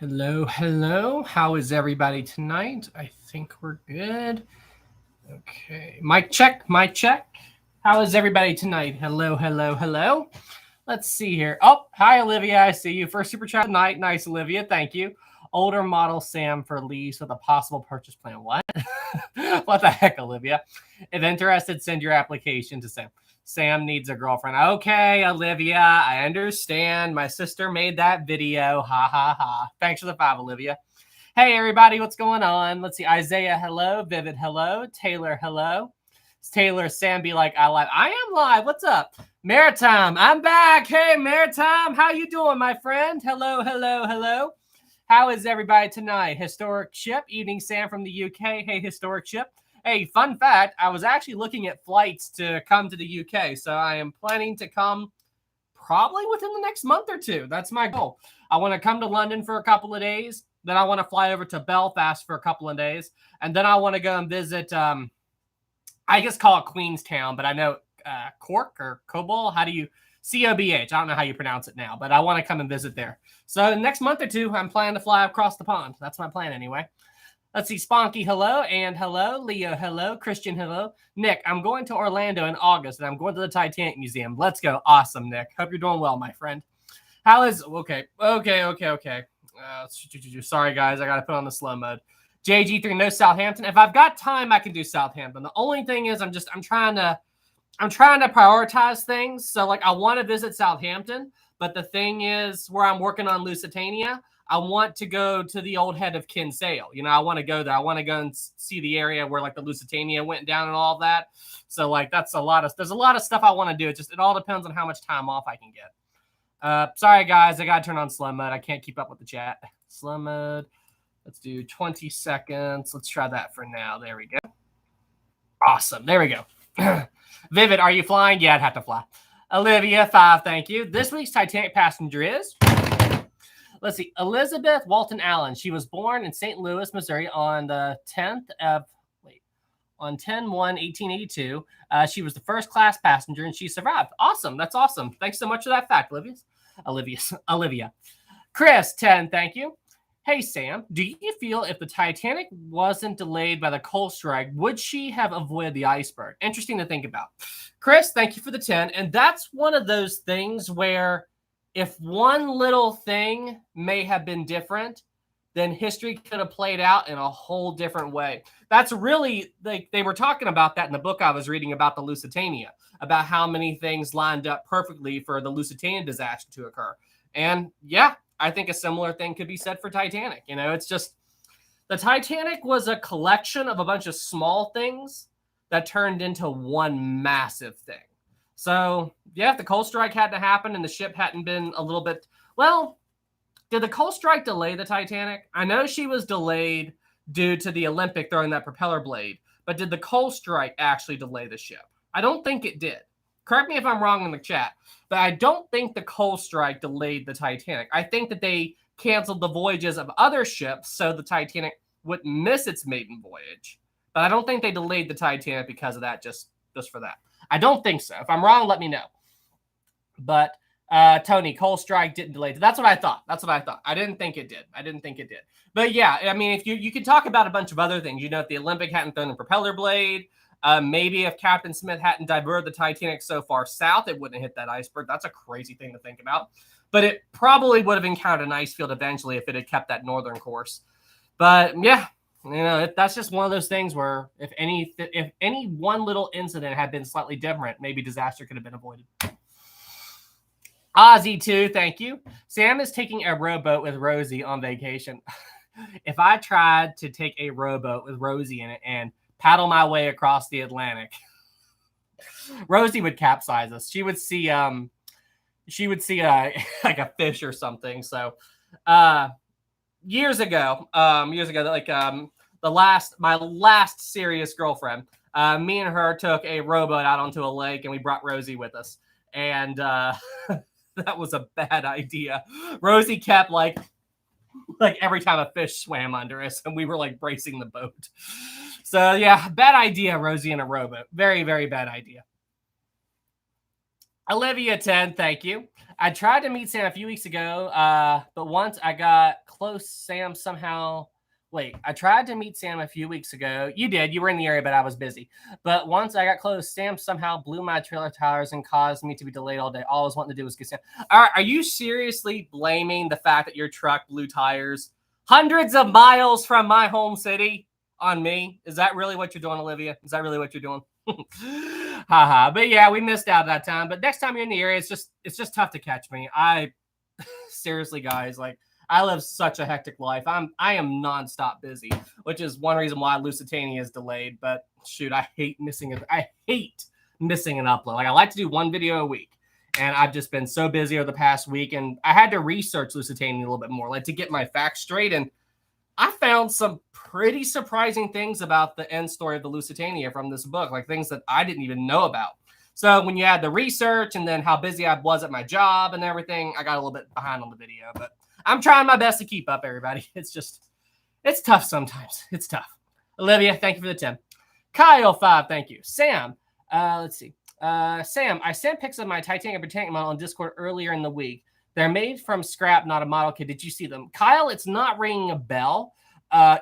Hello, hello. How is everybody tonight? I think we're good. Okay. Mic check, mic check. How is everybody tonight? Hello, hello, hello. Let's see here. Oh, hi, Olivia. I see you. First super chat tonight. Nice, Olivia. Thank you. Older model Sam for lease with a possible purchase plan. What? What the heck, Olivia? If interested, send your application to Sam. Sam needs a girlfriend. Okay, Olivia, I understand. My sister made that video. Ha, ha, ha. Thanks for the 5, Olivia. Hey, everybody, what's going on? Let's see. Isaiah, hello. Vivid, hello. Taylor, hello. Taylor, Sam, be like, I live. I am live. What's up? Maritime, I'm back. Hey, Maritime, how you doing, my friend? Hello, hello, hello. How is everybody tonight? Historic Ship, evening Sam from the UK. Hey, Historic Ship. Hey, fun fact, I was actually looking at flights to come to the UK, so I am planning to come probably within the next month or two. That's my goal. I want to come to London for a couple of days, then I want to fly over to Belfast for a couple of days, and then I want to go and visit, I just call it Queenstown, but I know Cork or Cobol, how do you, C-O-B-H, I don't know how you pronounce it now, but I want to come and visit there. So next month or two, I'm planning to fly across the pond. That's my plan anyway. Let's see. Sponky, hello. And hello. Leo, hello. Christian, hello. Nick, I'm going to Orlando in August, and I'm going to the Titanic Museum. Let's go. Awesome, Nick. Hope you're doing well, my friend. How is... Okay. Sorry, guys. I got to put on the slow mode. JG3, no Southampton. If I've got time, I can do Southampton. The only thing is I'm trying to prioritize things. So, like, I want to visit Southampton, but the thing is where I'm working on Lusitania, I want to go to the old head of Kinsale. You know, I want to go there. I want to go and see the area where like the Lusitania went down and all that. So like there's a lot of stuff I want to do. It all depends on how much time off I can get. Sorry guys, I got to turn on slow mode. I can't keep up with the chat. Slow mode. Let's do 20 seconds. Let's try that for now. There we go. Awesome. There we go. Vivid, are you flying? Yeah, I'd have to fly. Olivia, 5, thank you. This week's Titanic passenger is... Let's see, Elizabeth Walton Allen. She was born in St. Louis, Missouri on the 10/1/1882. She was the first class passenger and she survived. Awesome. That's awesome. Thanks so much for that fact, Olivia. Chris, 10, thank you. Hey, Sam, do you feel if the Titanic wasn't delayed by the coal strike, would she have avoided the iceberg? Interesting to think about. Chris, thank you for the 10. And that's one of those things where if one little thing may have been different, then history could have played out in a whole different way. That's really, like, they were talking about that in the book I was reading about the Lusitania, about how many things lined up perfectly for the Lusitania disaster to occur. And yeah, I think a similar thing could be said for Titanic. You know, it's just, the Titanic was a collection of a bunch of small things that turned into one massive thing. So, yeah, if the coal strike hadn't happened and the ship hadn't been a little bit... Well, did the coal strike delay the Titanic? I know she was delayed due to the Olympic throwing that propeller blade, but did the coal strike actually delay the ship? I don't think it did. Correct me if I'm wrong in the chat, but I don't think the coal strike delayed the Titanic. I think that they canceled the voyages of other ships so the Titanic wouldn't miss its maiden voyage. But I don't think they delayed the Titanic because of that, just for that. I don't think so. If I'm wrong, let me know. But Tony, coal strike didn't delay. That's what I thought. I didn't think it did. But yeah, I mean, if you can talk about a bunch of other things. You know, if the Olympic hadn't thrown the propeller blade, maybe if Captain Smith hadn't diverted the Titanic so far south, it wouldn't have hit that iceberg. That's a crazy thing to think about. But it probably would have encountered an ice field eventually if it had kept that northern course. But yeah. You know, that's just one of those things where if any one little incident had been slightly different, maybe disaster could have been avoided. Ozzy, too, thank you. Sam is taking a rowboat with Rosie on vacation. If I tried to take a rowboat with Rosie in it and paddle my way across the Atlantic, Rosie would capsize us. She would see like a fish or something. So, years ago, like my last serious girlfriend, me and her took a rowboat out onto a lake and we brought Rosie with us. And that was a bad idea. Rosie kept like every time a fish swam under us and we were like bracing the boat. So yeah, bad idea, Rosie in a rowboat. Very, very bad idea. Olivia 10, thank you. I tried to meet Sam a few weeks ago, but once I got close, Sam somehow... Wait, I tried to meet Sam a few weeks ago. You did. You were in the area, but I was busy. But once I got close, Sam somehow blew my trailer tires and caused me to be delayed all day. All I was wanting to do was get Sam. All right, are you seriously blaming the fact that your truck blew tires hundreds of miles from my home city on me? Is that really what you're doing, Olivia? Is that really what you're doing? Haha. But yeah, we missed out that time. But next time you're in the area, it's just tough to catch me. Seriously, guys, like, I live such a hectic life. I am nonstop busy, which is one reason why Lusitania is delayed. But shoot, I hate missing it. I hate missing an upload. Like, I like to do one video a week, and I've just been so busy over the past week, and I had to research Lusitania a little bit more, like, to get my facts straight. And I found some pretty surprising things about the end story of the Lusitania from this book, like things that I didn't even know about. So when you add the research and then how busy I was at my job and everything, I got a little bit behind on the video, but I'm trying my best to keep up, everybody. It's tough sometimes. It's tough. Olivia, thank you for the 10. Kyle, 5, thank you. Sam, let's see. Sam, I sent pics of my Titanic model on Discord earlier in the week. They're made from scrap, not a model kit. Did you see them? Kyle, it's not ringing a bell.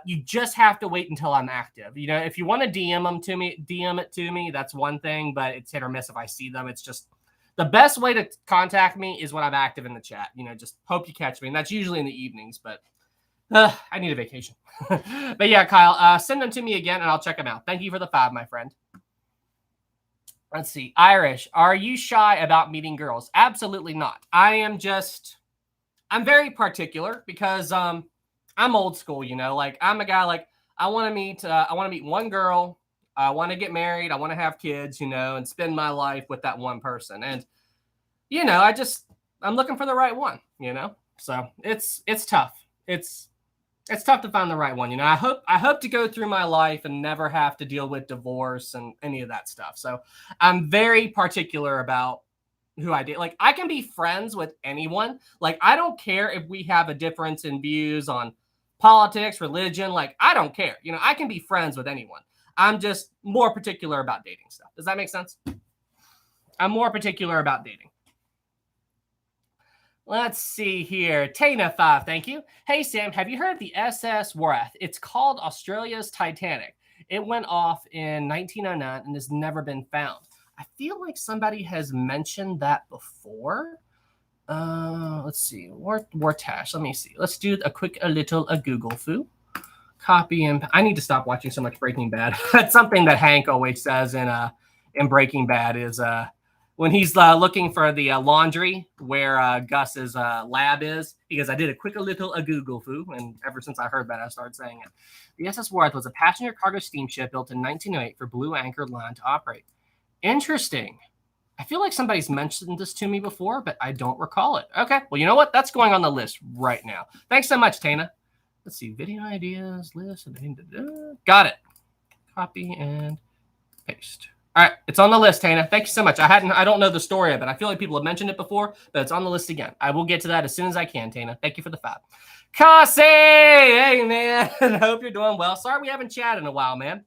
You just have to wait until I'm active. You know, if you want to DM it to me, that's one thing, but it's hit or miss if I see them. It's just... The best way to contact me is when I'm active in the chat. You know, just hope you catch me. And that's usually in the evenings, but I need a vacation. But yeah, Kyle, send them to me again, and I'll check them out. Thank you for the 5, my friend. Let's see. Irish, are you shy about meeting girls? Absolutely not. I'm very particular because I'm old school, you know. Like, I'm a guy, like, I want to meet one girl. I want to get married. I want to have kids, you know, and spend my life with that one person. And, you know, I'm looking for the right one, you know, so it's tough. It's tough to find the right one. You know, I hope to go through my life and never have to deal with divorce and any of that stuff. So I'm very particular about who I date. Like, I can be friends with anyone. Like, I don't care if we have a difference in views on politics, religion. Like, I don't care. You know, I can be friends with anyone. I'm just more particular about dating stuff. Does that make sense? I'm more particular about dating. Let's see here. Tana 5, thank you. Hey, Sam, have you heard of the SS Wrath? It's called Australia's Titanic. It went off in 1909 and has never been found. I feel like somebody has mentioned that before. Let's see. Wartash. Let me see. Let's do a little Google foo. Copy and I need to stop watching so much Breaking Bad. That's something that Hank always says in Breaking Bad is when he's looking for the laundry where Gus's lab is. He goes, I did a quick little Google foo, and ever since I heard that, I started saying it. The SS Worth was a passenger cargo steamship built in 1908 for Blue Anchor Line to operate. Interesting. I feel like somebody's mentioned this to me before, but I don't recall it. Okay, well, you know what? That's going on the list right now. Thanks so much, Tana. Let's see, video ideas, list. Got it. Copy and paste. All right, it's on the list, Tana. Thank you so much. I don't know the story of it. I feel like people have mentioned it before, but it's on the list again. I will get to that as soon as I can, Tana. Thank you for the 5. Cassie, hey man, hope you're doing well. Sorry we haven't chatted in a while, man.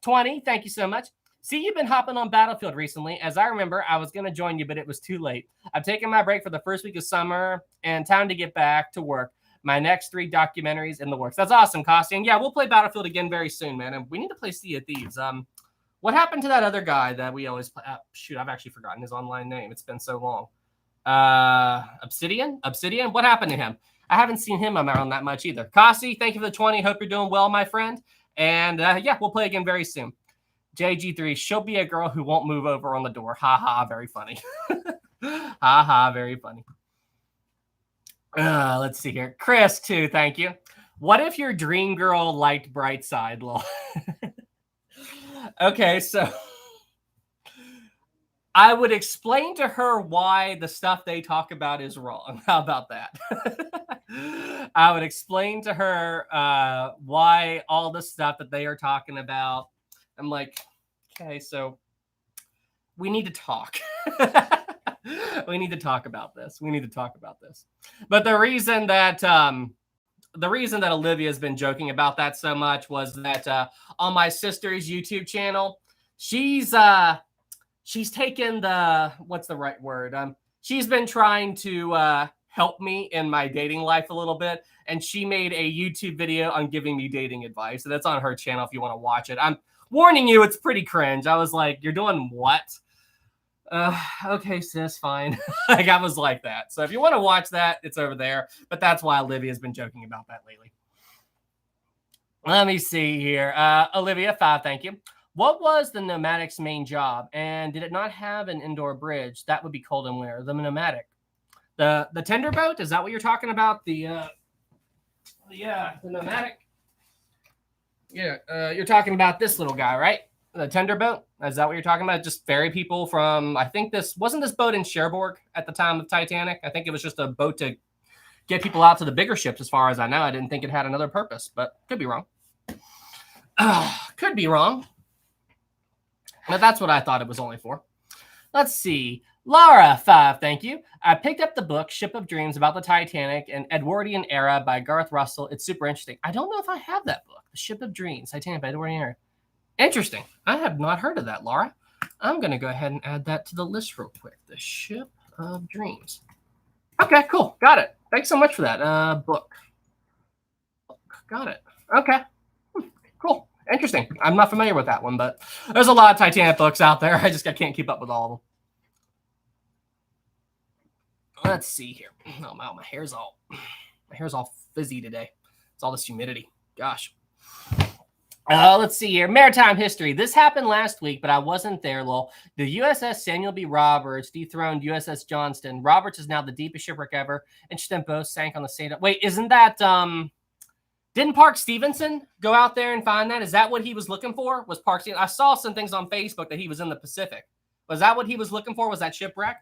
20, thank you so much. See, you've been hopping on Battlefield recently. As I remember, I was going to join you, but it was too late. I've taken my break for the first week of summer and time to get back to work. My next 3 documentaries in the works. That's awesome, Cassie. And yeah, we'll play Battlefield again very soon, man. And we need to play Sea of Thieves. What happened to that other guy that we always play? Shoot, I've actually forgotten his online name. It's been so long. Obsidian? What happened to him? I haven't seen him around that much either. Cassie, thank you for the 20. Hope you're doing well, my friend. And yeah, we'll play again very soon. JG3, she'll be a girl who won't move over on the door. Ha ha, very funny. Ha ha, very funny. Let's see here. Chris, too, thank you. What if your dream girl liked Brightside? Lol. Okay, so I would explain to her why the stuff they talk about is wrong. How about that? I would explain to her why all the stuff that they are talking about. I'm like, okay, so we need to talk. We need to talk about this. But the reason that Olivia has been joking about that so much was that on my sister's YouTube channel, she's taken the, what's the right word? she's been trying to help me in my dating life a little bit, and she made a YouTube video on giving me dating advice. So that's on her channel if you want to watch it. I'm warning you, it's pretty cringe. I was like, you're doing what? Okay, sis, fine. Like, I was like that. So if you want to watch that, it's over there. But that's why Olivia's been joking about that lately. Let me see here. Olivia, 5, thank you. What was the Pneumatic's main job? And did it not have an indoor bridge? That would be cold and winter. The Pneumatic. The tender boat? Is that what you're talking about? The Pneumatic? Yeah, you're talking about this little guy, right? The tender boat? Is that what you're talking about? Just ferry people from, I think wasn't this boat in Cherbourg at the time of Titanic? I think it was just a boat to get people out to the bigger ships, as far as I know. I didn't think it had another purpose, but could be wrong. Could be wrong. But that's what I thought it was only for. Let's see. Laura, 5, thank you. I picked up the book, Ship of Dreams, about the Titanic and Edwardian Era by Garth Russell. It's super interesting. I don't know if I have that book, The Ship of Dreams, Titanic by Edwardian Era. Interesting. I have not heard of that, Laura. I'm going to go ahead and add that to the list real quick. The Ship of Dreams. Okay, cool. Got it. Thanks so much for that. Book. Got it. Okay. Cool. Interesting. I'm not familiar with that one, but there's a lot of Titanic books out there. I can't keep up with all of them. Let's see here. Oh, wow, my hair's all fizzy today. It's all this humidity. Gosh. Let's see here. Maritime history. This happened last week, but I wasn't there, lol. The USS Samuel B. Roberts dethroned USS Johnston. Roberts is now the deepest shipwreck ever, and then both sank on the same. Wait, isn't that didn't Park Stevenson go out there and find that? Is that what he was looking for? Was Park Stevenson? I saw some things on Facebook that he was in the Pacific. Was that what he was looking for? Was that shipwreck?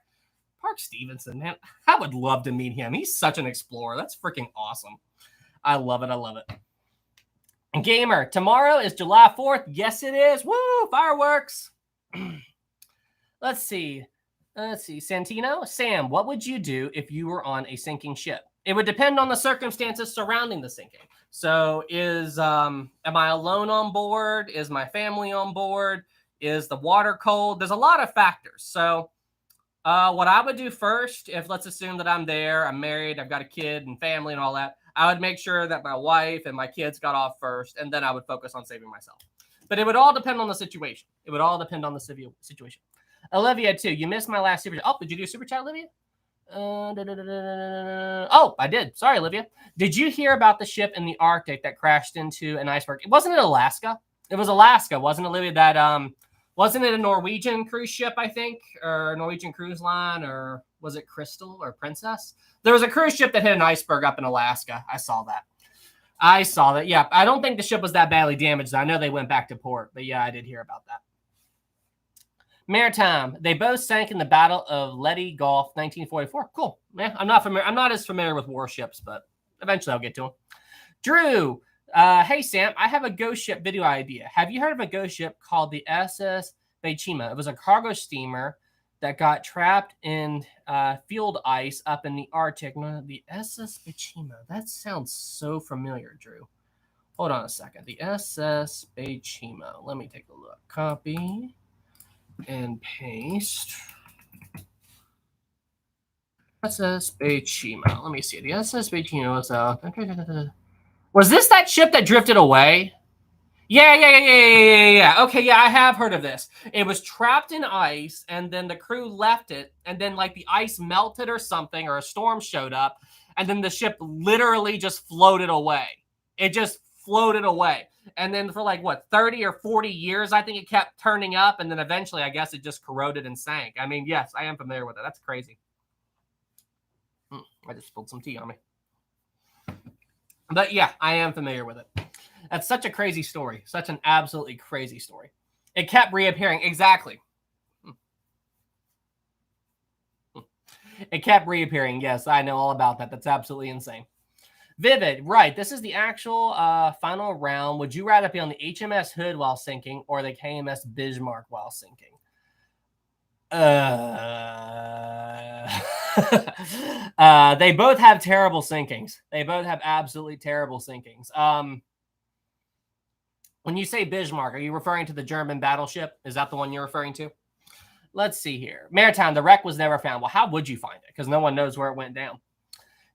Park Stevenson, man. I would love to meet him. He's such an explorer. That's freaking awesome. I love it. I love it. Gamer, tomorrow is July 4th. Yes, it is. Woo! Fireworks. Let's see. Santino, Sam, what would you do if you were on a sinking ship? It would depend on the circumstances surrounding the sinking. So am I alone on board? Is my family on board? Is the water cold? There's a lot of factors. So what I would do first, if let's assume that I'm there, I'm married, I've got a kid and family and all that, I would make sure that my wife and my kids got off first, and then I would focus on saving myself. But it would all depend on the situation. It would all depend on the situation. Olivia, too. You missed my last super chat. Oh, did you do a super chat, Olivia? Oh, I did. Sorry, Olivia. Did you hear about the ship in the Arctic that crashed into an iceberg? Wasn't it Alaska? It was Alaska, wasn't it, Olivia? That wasn't it a Norwegian cruise ship, I think, or Norwegian Cruise Line, or was it Crystal or Princess? There was a cruise ship that hit an iceberg up in Alaska. I saw that. Yeah, I don't think the ship was that badly damaged. I know they went back to port, but yeah, I did hear about that. Maritime. They both sank in the Battle of Leyte Gulf, 1944. Cool. Yeah, I'm not as familiar with warships, but eventually I'll get to them. Drew. Hey, Sam, I have a ghost ship video idea. Have you heard of a ghost ship called the SS Beichima? It was a cargo steamer that got trapped in field ice up in the Arctic. No, the SS Beichima. That sounds so familiar, Drew. Hold on a second. The SS Beichima. Let me take a look. Copy and paste. SS Beichima. Let me see. The SS Beichima was was this that ship that drifted away? Yeah. Okay, yeah, I have heard of this. It was trapped in ice, and then the crew left it, and then like the ice melted or something, or a storm showed up, and then the ship literally just floated away. It just floated away. And then for like, 30 or 40 years, I think it kept turning up, and then eventually, I guess it just corroded and sank. I mean, yes, I am familiar with it. That's crazy. I just spilled some tea on me. But yeah, I am familiar with it. That's such a crazy story. Such an absolutely crazy story. It kept reappearing. Exactly. It kept reappearing. Yes, I know all about that. That's absolutely insane. Vivid. Right. This is the actual final round. Would you rather be on the HMS Hood while sinking or the KMS Bismarck while sinking? They both have terrible sinkings. They both have absolutely terrible sinkings. When you say Bismarck, are you referring to the German battleship? Is that the one you're referring to? Let's see here. Maritime, the wreck was never found. Well, how would you find it? Because no one knows where it went down.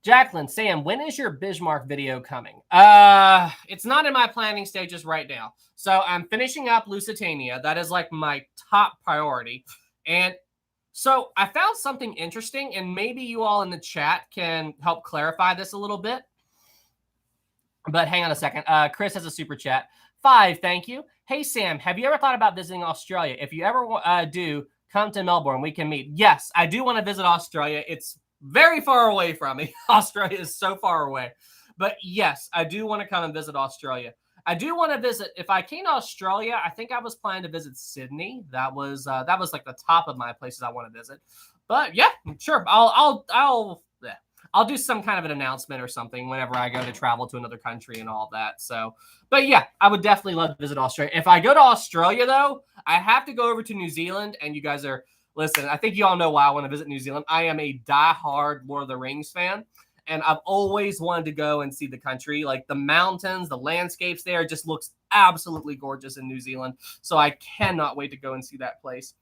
Jacqueline, Sam, when is your Bismarck video coming? It's not in my planning stages right now. So I'm finishing up Lusitania. That is like my top priority. And so I found something interesting, and maybe you all in the chat can help clarify this a little bit. But hang on a second. Chris has a super chat. 5, thank you. Hey, Sam, have you ever thought about visiting Australia? If you ever do, come to Melbourne. We can meet. Yes, I do want to visit Australia. It's very far away from me. Australia is so far away. But yes, I do want to come and visit Australia. I do want to visit. If I came to Australia, I think I was planning to visit Sydney. That was like the top of my places I want to visit. But yeah, sure. I'll do some kind of an announcement or something whenever I go to travel to another country and all that. So, but yeah, I would definitely love to visit Australia. If I go to Australia, though, I have to go over to New Zealand. And you guys are, listen, I think you all know why I want to visit New Zealand. I am a diehard Lord of the Rings fan. And I've always wanted to go and see the country. Like the mountains, the landscapes there just looks absolutely gorgeous in New Zealand. So I cannot wait to go and see that place.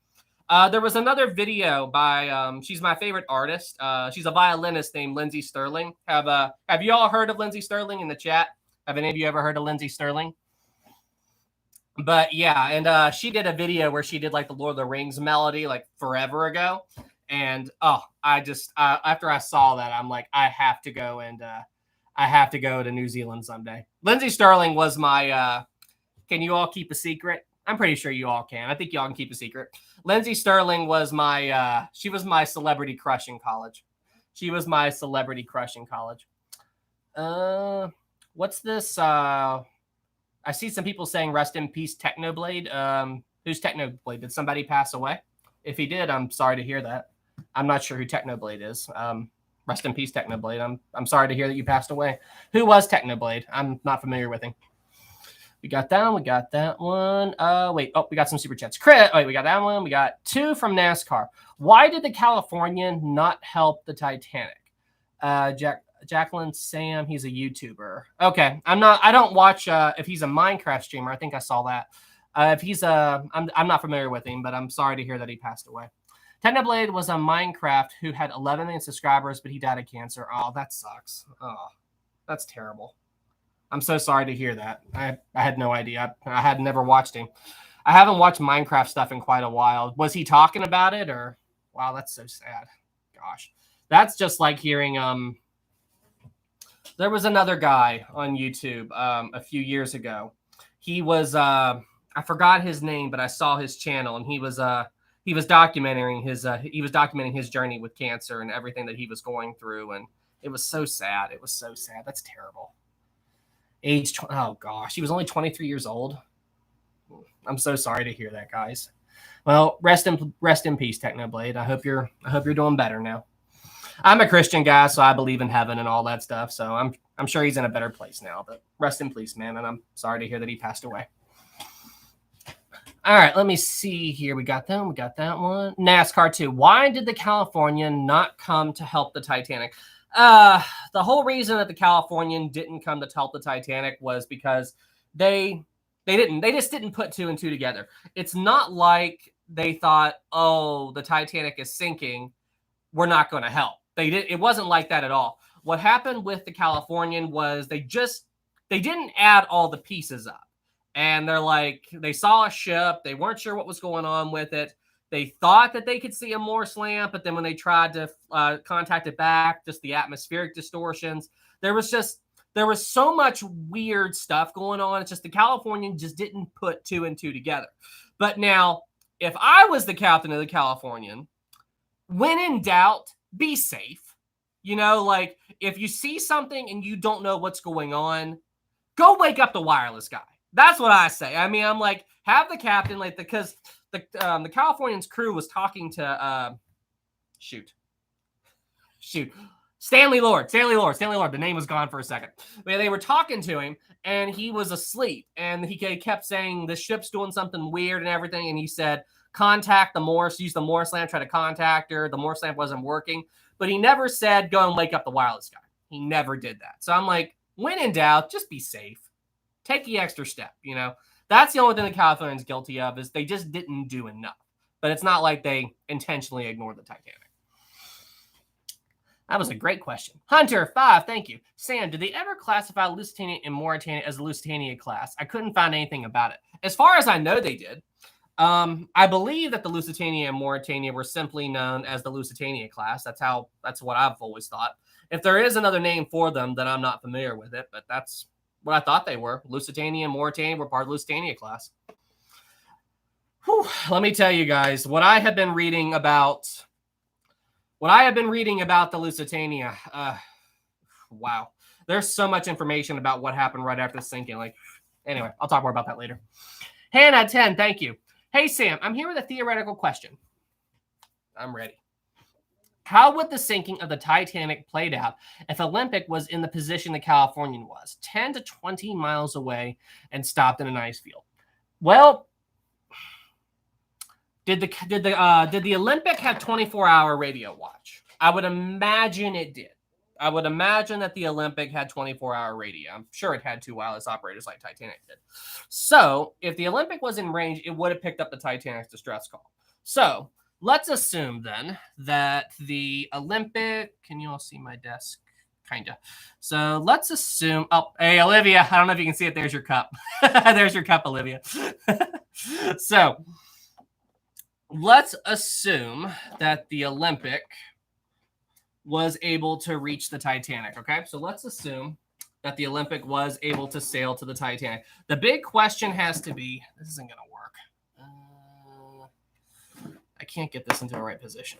There was another video by, she's my favorite artist. She's a violinist named Lindsay Sterling. Have you all heard of Lindsay Sterling in the chat? Have any of you ever heard of Lindsay Sterling? But yeah, and she did a video where she did like the Lord of the Rings melody like forever ago. And I just, after I saw that, I'm like, I have to go to New Zealand someday. Lindsay Sterling was my, can you all keep a secret? I'm pretty sure you all can. I think y'all can keep a secret. Lindsay Sterling was my, she was my celebrity crush in college. What's this? I see some people saying rest in peace, Technoblade. Who's Technoblade? Did somebody pass away? If he did, I'm sorry to hear that. I'm not sure who Technoblade is. Rest in peace, Technoblade. I'm sorry to hear that you passed away. Who was Technoblade? I'm not familiar with him. We got that one. We got that one. Wait. Oh, we got some super chats. Crit. Wait, we got that one. We got 2 from NASCAR. Why did the Californian not help the Titanic? Jacqueline, Sam, he's a YouTuber. Okay. I don't watch, if he's a Minecraft streamer. I think I saw that. If he's I'm not familiar with him, but I'm sorry to hear that he passed away. Technoblade was a Minecraft who had 11 million subscribers, but he died of cancer. Oh, that sucks. Oh, that's terrible. I'm so sorry to hear that. I had no idea. I had never watched him. I haven't watched Minecraft stuff in quite a while. Was he talking about it or? Wow, that's so sad. Gosh, that's just like hearing. There was another guy on YouTube a few years ago. He was I forgot his name, but I saw his channel, and he was documenting his journey with cancer and everything that he was going through, and it was so sad. It was so sad. That's terrible. Oh gosh, he was only 23 years old. I'm so sorry to hear that, guys. Well, rest in peace, Technoblade. I hope you're doing better now. I'm a Christian guy, so I believe in heaven and all that stuff. So I'm sure he's in a better place now. But rest in peace, man. And I'm sorry to hear that he passed away. All right, let me see here. We got that one. We got that one. NASCAR 2. Why did the Californian not come to help the Titanic? The whole reason that the Californian didn't come to help the Titanic was because they just didn't put 2 and 2 together. It's not like they thought, oh, the Titanic is sinking, we're not going to help. It wasn't like that at all. What happened with the Californian was they didn't add all the pieces up. And they're like, they saw a ship, they weren't sure what was going on with it. They thought that they could see a Morse lamp, but then when they tried to contact it back, just the atmospheric distortions, there was so much weird stuff going on. It's just the Californian just didn't put 2 and 2 together. But now, if I was the captain of the Californian, when in doubt, be safe. You know, like if you see something and you don't know what's going on, go wake up the wireless guy. That's what I say. I mean, I'm like, have the captain, like, because the Californian's crew was talking to Stanley Lord. The name was gone for a second. But they were talking to him, and he was asleep. And he kept saying, the ship's doing something weird and everything. And he said, contact the Morse, use the Morse lamp, try to contact her. The Morse lamp wasn't working. But he never said, go and wake up the wireless guy. He never did that. So I'm like, when in doubt, just be safe. Take the extra step, you know. That's the only thing the Californian's guilty of, is they just didn't do enough. but it's not like they intentionally ignored the Titanic. That was a great question. Hunter 5, thank you. Sam, did they ever classify Lusitania and Mauritania as a Lusitania class? I couldn't find anything about it. As far as I know, they did. I believe that the Lusitania and Mauritania were simply known as the Lusitania class. That's what I've always thought. If there is another name for them, then I'm not familiar with it, but that's what I thought they were. Lusitania and Mauritania were part of the Lusitania class. Whew, let me tell you guys what I have been reading about. What I have been reading about the Lusitania, wow. There's so much information about what happened right after the sinking. Anyway, I'll talk more about that later. Hannah 10, thank you. Hey, Sam, I'm here with a theoretical question. I'm ready. How would the sinking of the Titanic played out if Olympic was in the position the Californian was, 10 to 20 miles away and stopped in an ice field? Well, did the Olympic have 24-hour radio watch? I would imagine it did. I would imagine that the Olympic had 24-hour radio. I'm sure it had two wireless operators like Titanic did. So if the Olympic was in range, it would have picked up the Titanic's distress call. So let's assume then that the Olympic, can you all see my desk? Kind of. So let's assume, oh, hey, Olivia, I don't know if you can see it. There's your cup. There's your cup, Olivia. So let's assume that the Olympic was able to reach the Titanic, okay? So let's assume that the Olympic was able to sail to the Titanic. The big question has to be, this isn't going to work. I can't get this into the right position.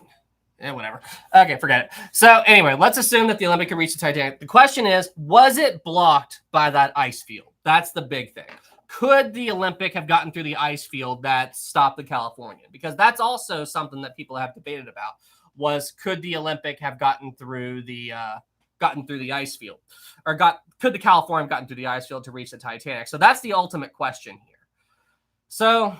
Whatever. Okay, forget it. So anyway, let's assume that the Olympic could reach the Titanic. The question is, was it blocked by that ice field? That's the big thing. Could the Olympic have gotten through the ice field that stopped the Californian? Because that's also something that people have debated about. Could the Olympic have gotten through the ice field, or could the Californian have gotten through the ice field to reach the Titanic? So that's the ultimate question here. So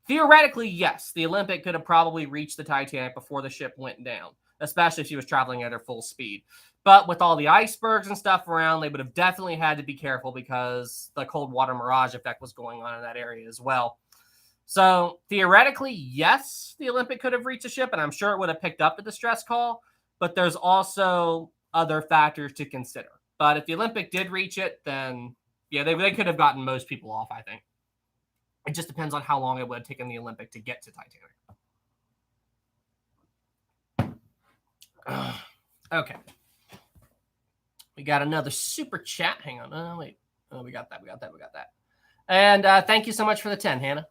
theoretically, yes, the Olympic could have probably reached the Titanic before the ship went down, especially if she was traveling at her full speed. But with all the icebergs and stuff around, they would have definitely had to be careful because the cold water mirage effect was going on in that area as well. So theoretically, yes, the Olympic could have reached the ship, and I'm sure it would have picked up the distress call, but there's also other factors to consider. But if the Olympic did reach it, then yeah, they could have gotten most people off, I think. It just depends on how long it would have taken the Olympic to get to Titanic. Okay. We got another super chat. Hang on. Oh, wait. Oh, we got that. And thank you so much for the 10, Hannah.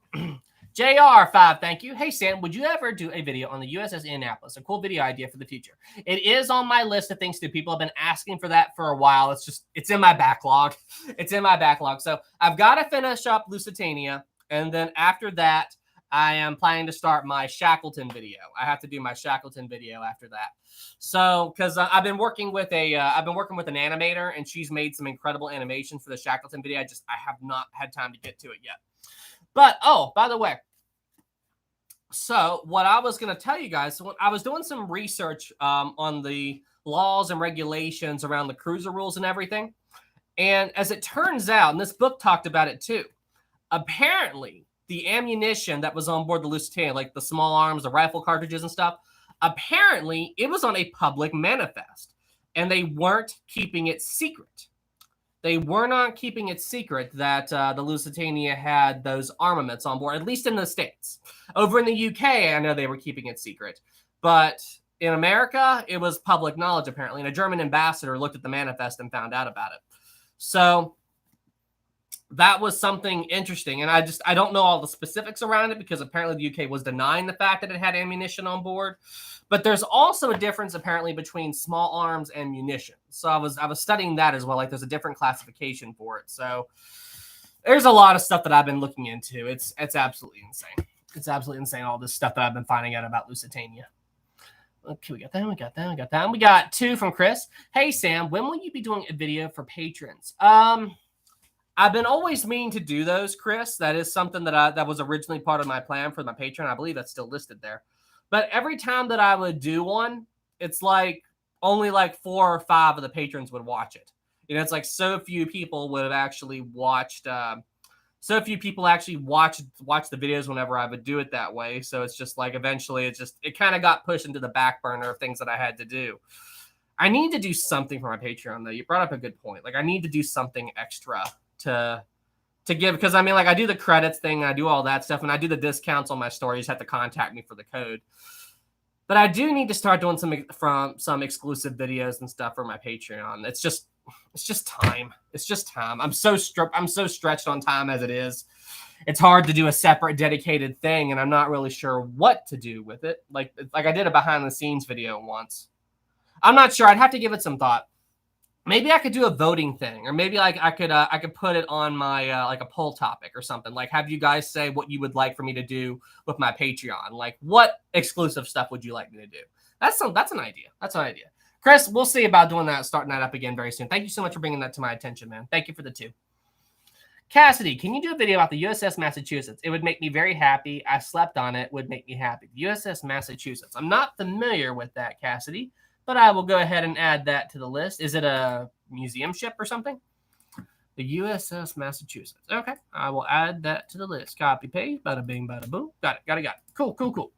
JR5, thank you. Hey, Sam, would you ever do a video on the USS Indianapolis? A cool video idea for the future. It is on my list of things to do. People have been asking for that for a while. It's in my backlog. So I've got to finish up Lusitania. And then after that, I am planning to start my Shackleton video. I have to do my Shackleton video after that. So, because I've been working with an animator, and she's made some incredible animations for the Shackleton video. I have not had time to get to it yet. But by the way, so what I was going to tell you guys, when I was doing some research on the laws and regulations around the cruiser rules and everything, and as it turns out, and this book talked about it too, apparently the ammunition that was on board the Lusitania, like the small arms, the rifle cartridges and stuff, apparently it was on a public manifest, and they weren't keeping it secret. They were not keeping it secret that the Lusitania had those armaments on board, at least in the States. Over in the UK, I know they were keeping it secret. But in America, it was public knowledge, apparently. And a German ambassador looked at the manifest and found out about it. So that was something interesting. And I don't know all the specifics around it, because apparently the UK was denying the fact that it had ammunition on board. But there's also a difference apparently between small arms and munitions. So I was studying that as well. Like there's a different classification for it. So there's a lot of stuff that I've been looking into. It's absolutely insane. It's absolutely insane, all this stuff that I've been finding out about Lusitania. Okay, we got that. And we got 2 from Chris. Hey, Sam, when will you be doing a video for patrons? I've been always meaning to do those, Chris. That is something that was originally part of my plan for my Patreon. I believe that's still listed there. But every time that I would do one, it's like only like 4 or 5 of the patrons would watch it. You know, it's like so few people would have actually watched so few people actually watch the videos whenever I would do it that way. So it's just like eventually it kind of got pushed into the back burner of things that I had to do. I need to do something for my Patreon though. You brought up a good point. Like I need to do something extra to give, because I mean, like I do the credits thing, I do all that stuff, and I do the discounts on my store. You just have to contact me for the code. But I do need to start doing some exclusive videos and stuff for my Patreon. It's just time. It's just time. I'm so stretched on time as it is. It's hard to do a separate dedicated thing, and I'm not really sure what to do with it. Like I did a behind the scenes video once. I'm not sure. I'd have to give it some thought. Maybe I could do a voting thing, or maybe like I could put it on my like a poll topic or something. Like have you guys say what you would like for me to do with my Patreon. Like what exclusive stuff would you like me to do? That's an idea. That's an idea. Chris, we'll see about doing that, starting that up again very soon. Thank you so much for bringing that to my attention, man. Thank you for the 2. Cassidy, can you do a video about the USS Massachusetts? It would make me very happy. I slept on it. Would make me happy. The USS Massachusetts. I'm not familiar with that, Cassidy, but I will go ahead and add that to the list. Is it a museum ship or something? The USS Massachusetts. Okay, I will add that to the list. Copy, paste, bada bing, bada boom. Got it. Cool.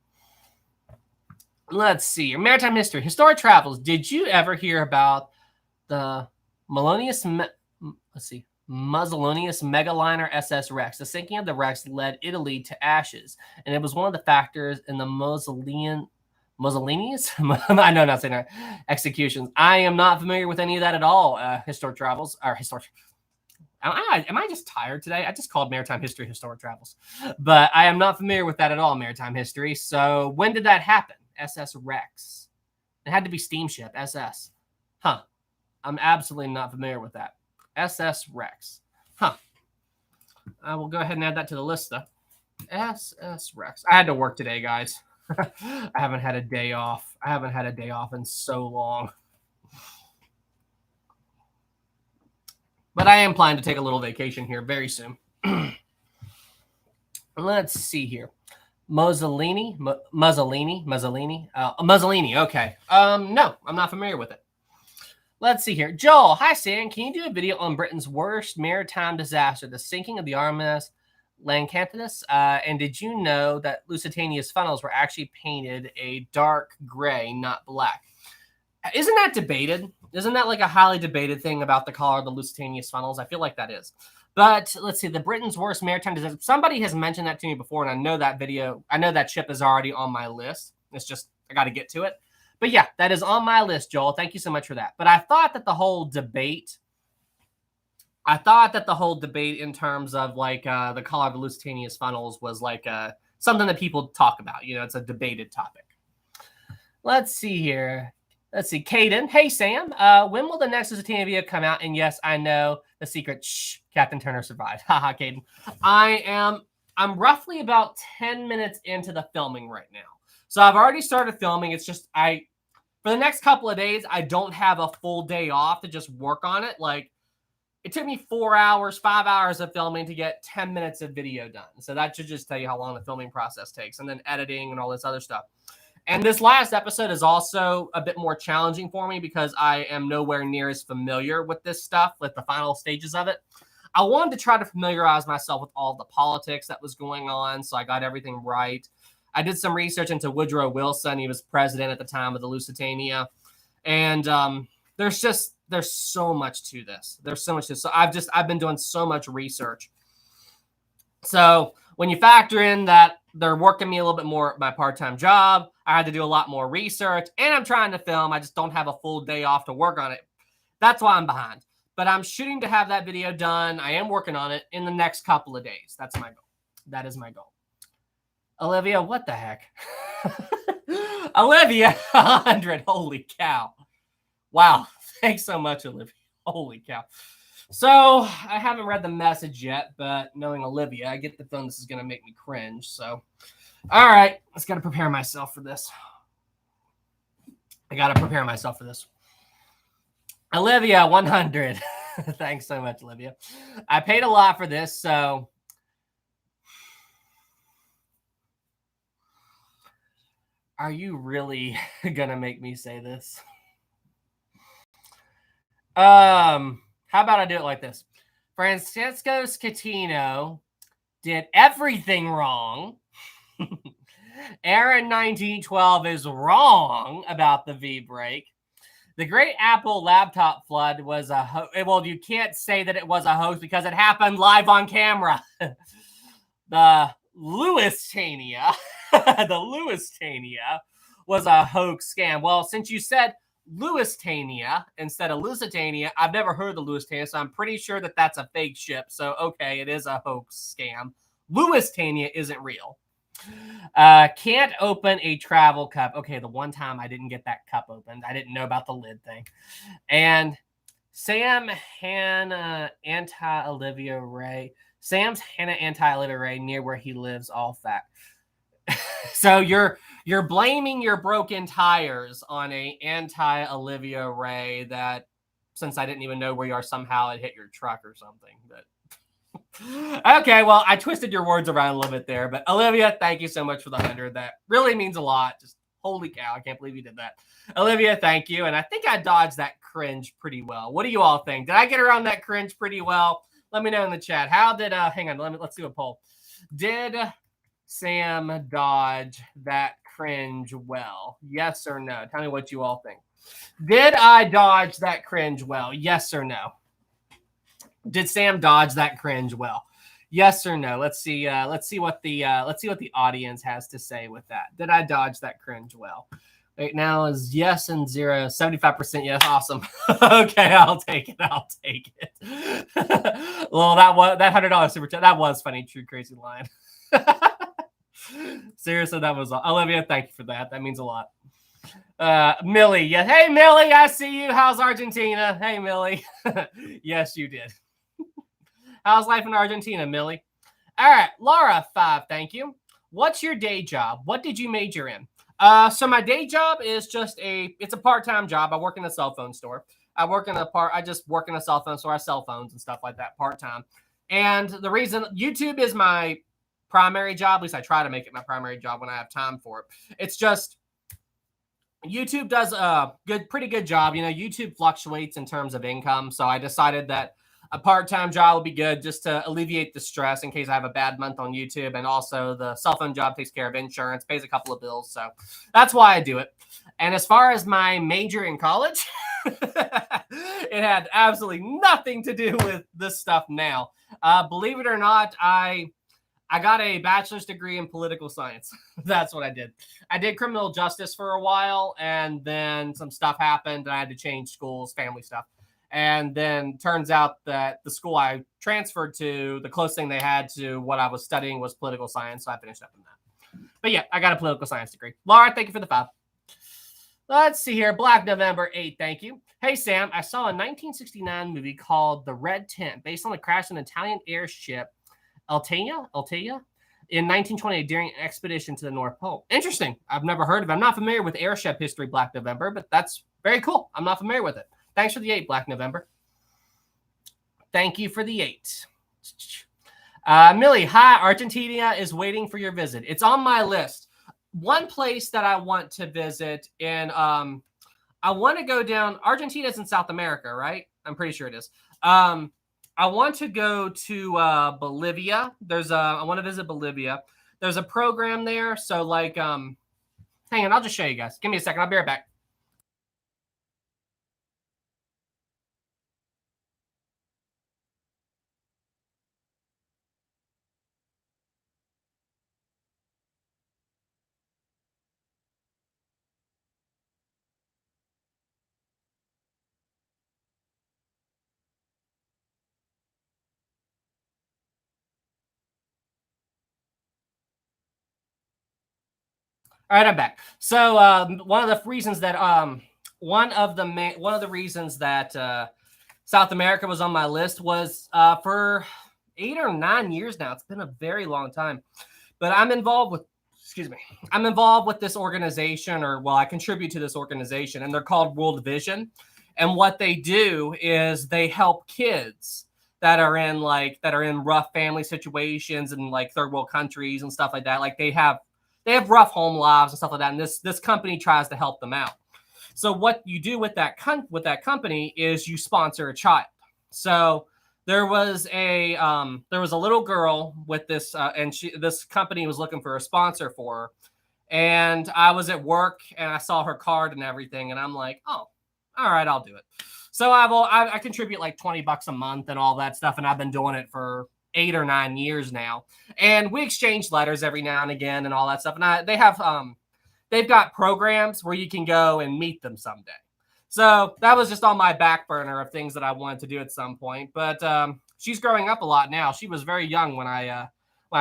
Let's see. Maritime history. Historic travels. Did you ever hear about the Muzzolonius megaliner SS Rex? The sinking of the Rex led Italy to ashes, and it was one of the factors in the Mussolini's I know not saying that executions. I am not familiar with any of that at all. Historic travels or historic. Am I just tired today? I just called maritime history historic travels, but I am not familiar with that at all. Maritime history. So when did that happen? SS Rex. It had to be steamship SS. Huh. I'm absolutely not familiar with that. SS Rex. Huh. I will go ahead and add that to the list though. SS Rex. I had to work today, guys. I haven't had a day off. I haven't had a day off in so long. But I am planning to take a little vacation here very soon. Let's see here. Mussolini. Okay. No, I'm not familiar with it. Let's see here. Joel, hi Sam. Can you do a video on Britain's worst maritime disaster, the sinking of the RMS Lancanthus? And did you know that Lusitania's funnels were actually painted a dark gray, not black? Isn't that debated? Isn't that like a highly debated thing about the color of the Lusitania's funnels? I feel like that is. But let's see, the Britain's worst maritime disaster. Somebody has mentioned that to me before, and I know that ship is already on my list. It's just, I got to get to it. But yeah, that is on my list, Joel. Thank you so much for that. But I thought that the whole debate in terms of like the color of the Lusitania's funnels was like something that people talk about. You know, it's a debated topic. Let's see here. Let's see. Caden. Hey, Sam. When will the next Lusitania video come out? And yes, I know the secret. Shh. Captain Turner survived. Haha, Caden. I'm roughly about 10 minutes into the filming right now. So I've already started filming. It's just for the next couple of days, I don't have a full day off to just work on it. Like it took me 4 hours, 5 hours of filming to get 10 minutes of video done. So that should just tell you how long the filming process takes, and then editing and all this other stuff. And this last episode is also a bit more challenging for me because I am nowhere near as familiar with this stuff, with the final stages of it. I wanted to try to familiarize myself with all the politics that was going on, so I got everything right. I did some research into Woodrow Wilson. He was president at the time of the Lusitania. And there's so much to this. There's so much to this. So I've been doing so much research. So when you factor in that they're working me a little bit more at my part-time job, I had to do a lot more research, and I'm trying to film. I just don't have a full day off to work on it. That's why I'm behind. But I'm shooting to have that video done. I am working on it in the next couple of days. That's my goal. That is my goal. Olivia, what the heck? Olivia, 100. Holy cow. Wow. Thanks so much, Olivia. Holy cow. So I haven't read the message yet, but knowing Olivia, I get the feeling this is going to make me cringe. So, all right. Let's got to prepare myself for this. Olivia, 100. Thanks so much, Olivia. I paid a lot for this, so... Are you really gonna make me say this? How about I do it like this? Francesco Scatino did everything wrong. Aaron 1912 is wrong about the V-brake. The Great Apple laptop flood was a well, you can't say that it was a hoax because it happened live on camera. The Lusitania, the Lusitania was a hoax scam. Well, since you said Lusitania instead of Lusitania, I've never heard of the Lusitania, so I'm pretty sure that that's a fake ship. So, okay, it is a hoax scam. Lusitania isn't real. Can't open a travel cup. Okay, the one time I didn't get that cup opened. I didn't know about the lid thing. And Sam Hannah anti-Olivia Ray. Sam's Hannah anti-Olivia Ray near where he lives, all fact. So you're blaming your broken tires on a anti-Olivia Ray that, since I didn't even know where you are, somehow it hit your truck or something. But okay, well, I twisted your words around a little bit there, but Olivia, thank you so much for the 100. That really means a lot. Just holy cow, I can't believe you did that. Olivia, thank you. And I think I dodged that cringe pretty well. What do you all think? Did I get around that cringe pretty well? Let me know in the chat. How did hang on, let's do a poll. Did Sam dodge that cringe well? Yes or no? Tell me what you all think. Did I dodge that cringe well? Yes or no? Did Sam dodge that cringe well? Yes or no? Let's see what the audience has to say with that. Did I dodge that cringe well? Right now is yes and 0, 75% yes. Awesome. Okay, I'll take it. Well, that $100 super chat. That was funny. True crazy line. Seriously, that was Olivia. Thank you for that. That means a lot. Millie, yeah. Hey, Millie, I see you. How's Argentina? Hey, Millie. Yes, you did. How's life in Argentina, Millie? All right, Laura 5, thank you. What's your day job? What did you major in? So my day job is it's a part-time job. I work in a cell phone store. I just work in a cell phone store. I sell phones and stuff like that part-time. And the reason YouTube is my primary job, at least I try to make it my primary job when I have time for it. It's just YouTube does a pretty good job. You know, YouTube fluctuates in terms of income. So I decided that a part-time job would be good just to alleviate the stress in case I have a bad month on YouTube. And also the cell phone job takes care of insurance, pays a couple of bills. So that's why I do it. And as far as my major in college, it had absolutely nothing to do with this stuff now. Believe it or not, I got a bachelor's degree in political science. That's what I did. I did criminal justice for a while, and then some stuff happened, and I had to change schools, family stuff. And then turns out that the school I transferred to, the closest thing they had to what I was studying was political science, so I finished up in that. But yeah, I got a political science degree. Laura, thank you for the 5. Let's see here. Black November 8, thank you. Hey, Sam, I saw a 1969 movie called The Red Tent, based on the crash of an Italian airship, Altea, in 1928 during an expedition to the North Pole. Interesting. I've never heard of it. I'm not familiar with airship history, Black November, but that's very cool. I'm not familiar with it. Thanks for the 8, Black November. Thank you for the 8. Millie, hi. Argentina is waiting for your visit. It's on my list. One place that I want to visit I want to go down. Argentina is in South America, right? I'm pretty sure it is. I want to go to Bolivia. I want to visit Bolivia. There's a program there. So hang on, I'll just show you guys. Give me a second. I'll be right back. All right, I'm back. So one of the reasons that South America was on my list was for 8 or 9 years now. It's been a very long time, but I'm involved with this organization, I contribute to this organization, and they're called World Vision. And what they do is they help kids that are in rough family situations and like third world countries and stuff like that. Like they have rough home lives and stuff like that. And this company tries to help them out. So what you do with that company is you sponsor a child. So There was a little girl with this, and this company was looking for a sponsor for her. And I was at work and I saw her card and everything, and I'm like, oh, all right, I'll do it. So I contribute like $20 a month and all that stuff, and I've been doing it for 8 or 9 years now. And we exchange letters every now and again and all that stuff. And they've got programs where you can go and meet them someday. So that was just on my back burner of things that I wanted to do at some point. But she's growing up a lot now. She was very young when I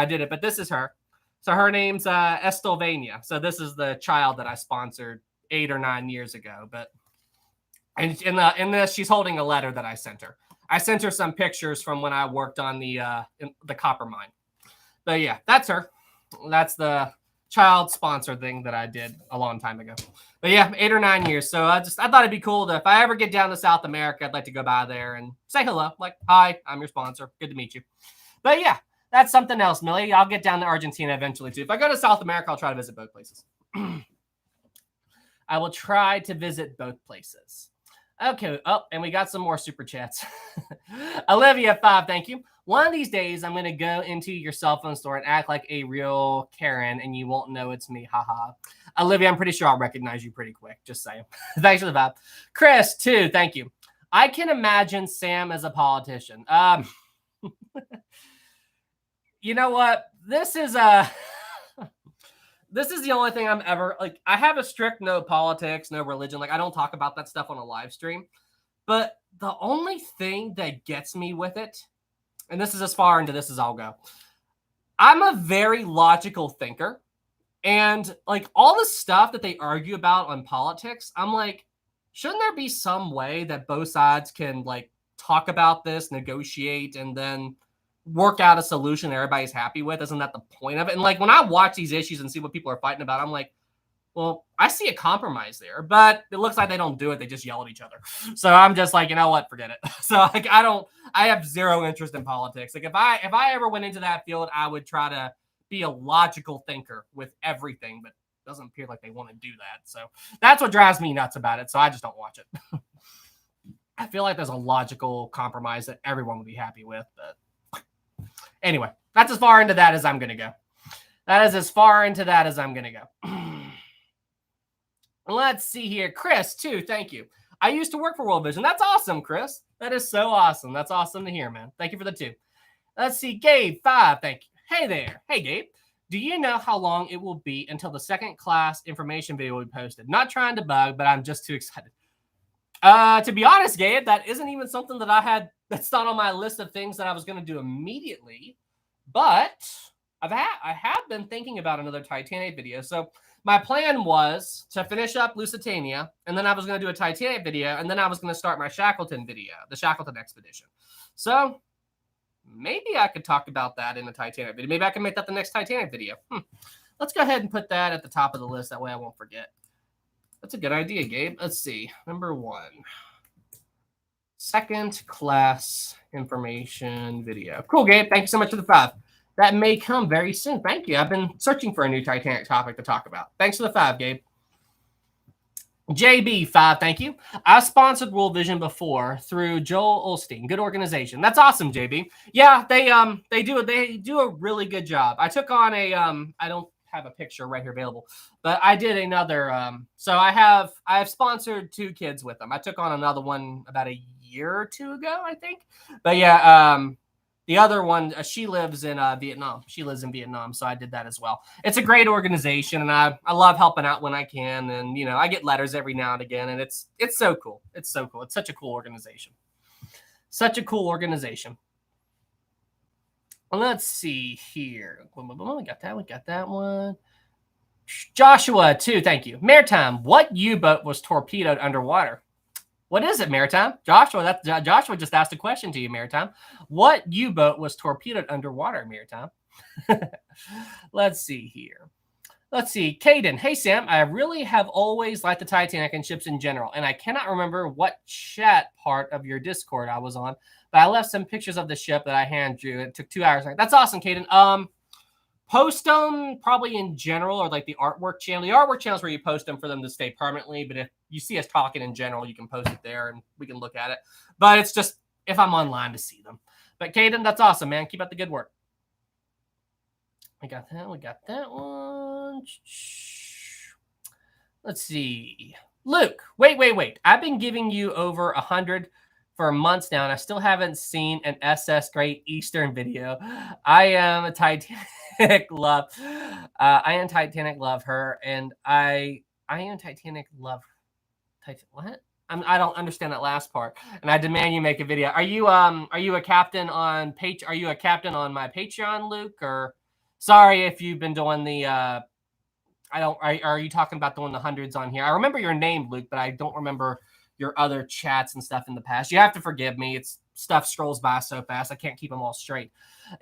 did it. But this is her. So her name's Estelvania. So this is the child that I sponsored 8 or 9 years ago. And in this, she's holding a letter that I sent her. I sent her some pictures from when I worked on the copper mine. But yeah, that's her. That's the child sponsor thing that I did a long time ago. But yeah, 8 or 9 years. So I thought it'd be cool to, if I ever get down to South America, I'd like to go by there and say hello. Like, hi, I'm your sponsor. Good to meet you. But yeah. That's something else, Millie. I'll get down to Argentina eventually, too. If I go to South America, I'll try to visit both places. I will try to visit both places. Okay. Oh, and we got some more super chats. Olivia, 5, thank you. One of these days, I'm going to go into your cell phone store and act like a real Karen, and you won't know it's me. Haha. Olivia, I'm pretty sure I'll recognize you pretty quick. Just saying. Thanks for the vibe. Chris, 2, thank you. I can imagine Sam as a politician. You know what? This is the only thing I'm ever like. I have a strict no politics, no religion. Like I don't talk about that stuff on a live stream. But the only thing that gets me with it, and this is as far into this as I'll go. I'm a very logical thinker, and like all the stuff that they argue about on politics, I'm like, shouldn't there be some way that both sides can like talk about this, negotiate, and then work out a solution everybody's happy with? Isn't that the point of it? And like when I watch these issues and see what people are fighting about, I'm like, well, I see a compromise there, but it looks like they don't do it. They just yell at each other. So I'm just like, you know what? Forget it. So like I have zero interest in politics. Like if I ever went into that field, I would try to be a logical thinker with everything, but it doesn't appear like they want to do that. So that's what drives me nuts about it. So I just don't watch it. I feel like there's a logical compromise that everyone would be happy with, but anyway, that's as far into that as I'm going to go. That is as far into that as I'm going to go. Let's see here. Chris, 2, thank you. I used to work for World Vision. That's awesome, Chris. That is so awesome. That's awesome to hear, man. Thank you for the 2. Let's see. Gabe, 5, thank you. Hey there. Hey, Gabe. Do you know how long it will be until the second class information video will be posted? Not trying to bug, but I'm just too excited. To be honest, Gabe, that isn't even something that I had. That's not on my list of things that I was going to do immediately, but I have been thinking about another Titanic video. So my plan was to finish up Lusitania, and then I was going to do a Titanic video, and then I was going to start my Shackleton video, the Shackleton expedition. So maybe I could talk about that in a Titanic video. Maybe I can make that the next Titanic video. Let's go ahead and put that at the top of the list. That way I won't forget. That's a good idea, Gabe. Let's see. Number 1. Second class information video. Cool, Gabe. Thank you so much for the 5. That may come very soon. Thank you. I've been searching for a new Titanic topic to talk about. Thanks for the 5, Gabe. JB, 5, thank you. I sponsored World Vision before through Joel Olstein. Good organization. That's awesome, JB. Yeah, they do a really good job. I took on a I don't have a picture right here available, but I did another so I have sponsored 2 kids with them. I took on another one about a year or 2 ago, I think. But yeah, the other one, she lives in Vietnam. She lives in Vietnam, so I did that as well. It's a great organization, and I love helping out when I can. And you know, I get letters every now and again, and it's so cool. It's so cool. It's such a cool organization. Such a cool organization. Let's see here. We got that one. Joshua, 2, thank you. Maritime, what U-boat was torpedoed underwater? What is it, Maritime? Joshua just asked a question to you, Maritime. What U-boat was torpedoed underwater, Maritime? Let's see here. Let's see. Caden, hey, Sam, I really have always liked the Titanic and ships in general, and I cannot remember what chat part of your Discord I was on, but I left some pictures of the ship that I hand drew. It took 2 hours. That's awesome, Caden. Post them probably in general, or like the artwork channel. The artwork channel is where you post them for them to stay permanently. But if you see us talking in general, you can post it there and we can look at it. But it's just if I'm online to see them. But Caden, that's awesome, man. Keep up the good work. We got that. We got that one. Let's see. Luke, wait. I've been giving you over 100 for months now, and I still haven't seen an SS Great Eastern video. I am a Titanic love. I am Titanic love her, and I am Titanic love. What? I don't understand that last part. And I demand you make a video. Are you a captain on Are you a captain on my Patreon, Luke? Or sorry if you've been doing the are you talking about doing the hundreds on here? I remember your name, Luke, but I don't remember your other chats and stuff in the past. You have to forgive me. It's stuff scrolls by so fast. I can't keep them all straight.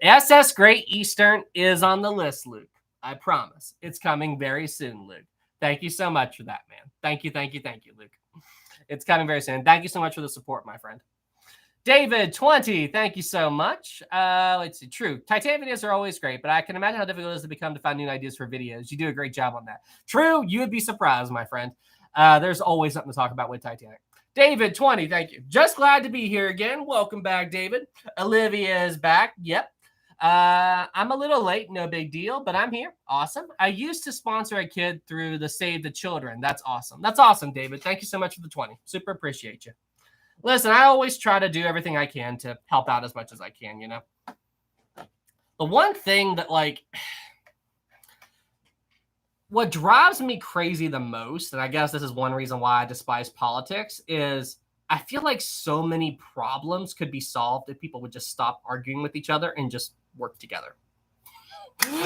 SS Great Eastern is on the list, Luke. I promise. It's coming very soon, Luke. Thank you so much for that, man. Thank you, Luke. It's coming very soon. Thank you so much for the support, my friend. David 20, thank you so much. Let's see. True. Titanic videos are always great, but I can imagine how difficult it is to become to find new ideas for videos. You do a great job on that. True. You would be surprised, my friend. There's always something to talk about with Titanic. David 20, thank you. Just glad to be here again. Welcome back, David. Olivia is back. Yep. I'm a little late, no big deal, but I'm here. Awesome. I used to sponsor a kid through the Save the Children. That's awesome. That's awesome, David. Thank you so much for the 20. Super appreciate you. Listen, I always try to do everything I can to help out as much as I can, you know. The one thing that, like, what drives me crazy the most, and I guess this is one reason why I despise politics, is I feel like so many problems could be solved if people would just stop arguing with each other and just work together.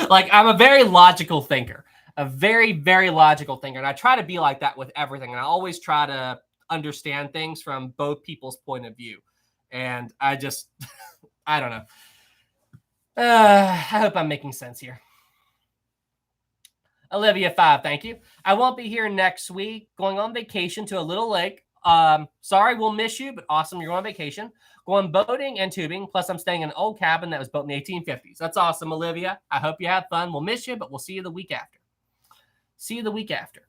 Like, I'm a very logical thinker, a very, very logical thinker. And I try to be like that with everything. And I always try to understand things from both people's point of view. And I just, I don't know. I hope I'm making sense here. Olivia 5, thank you. I won't be here next week. Going on vacation to a little lake. Sorry, we'll miss you, but awesome. You're on vacation. Going boating and tubing. Plus, I'm staying in an old cabin that was built in the 1850s. That's awesome, Olivia. I hope you have fun. We'll miss you, but we'll see you the week after. See you the week after.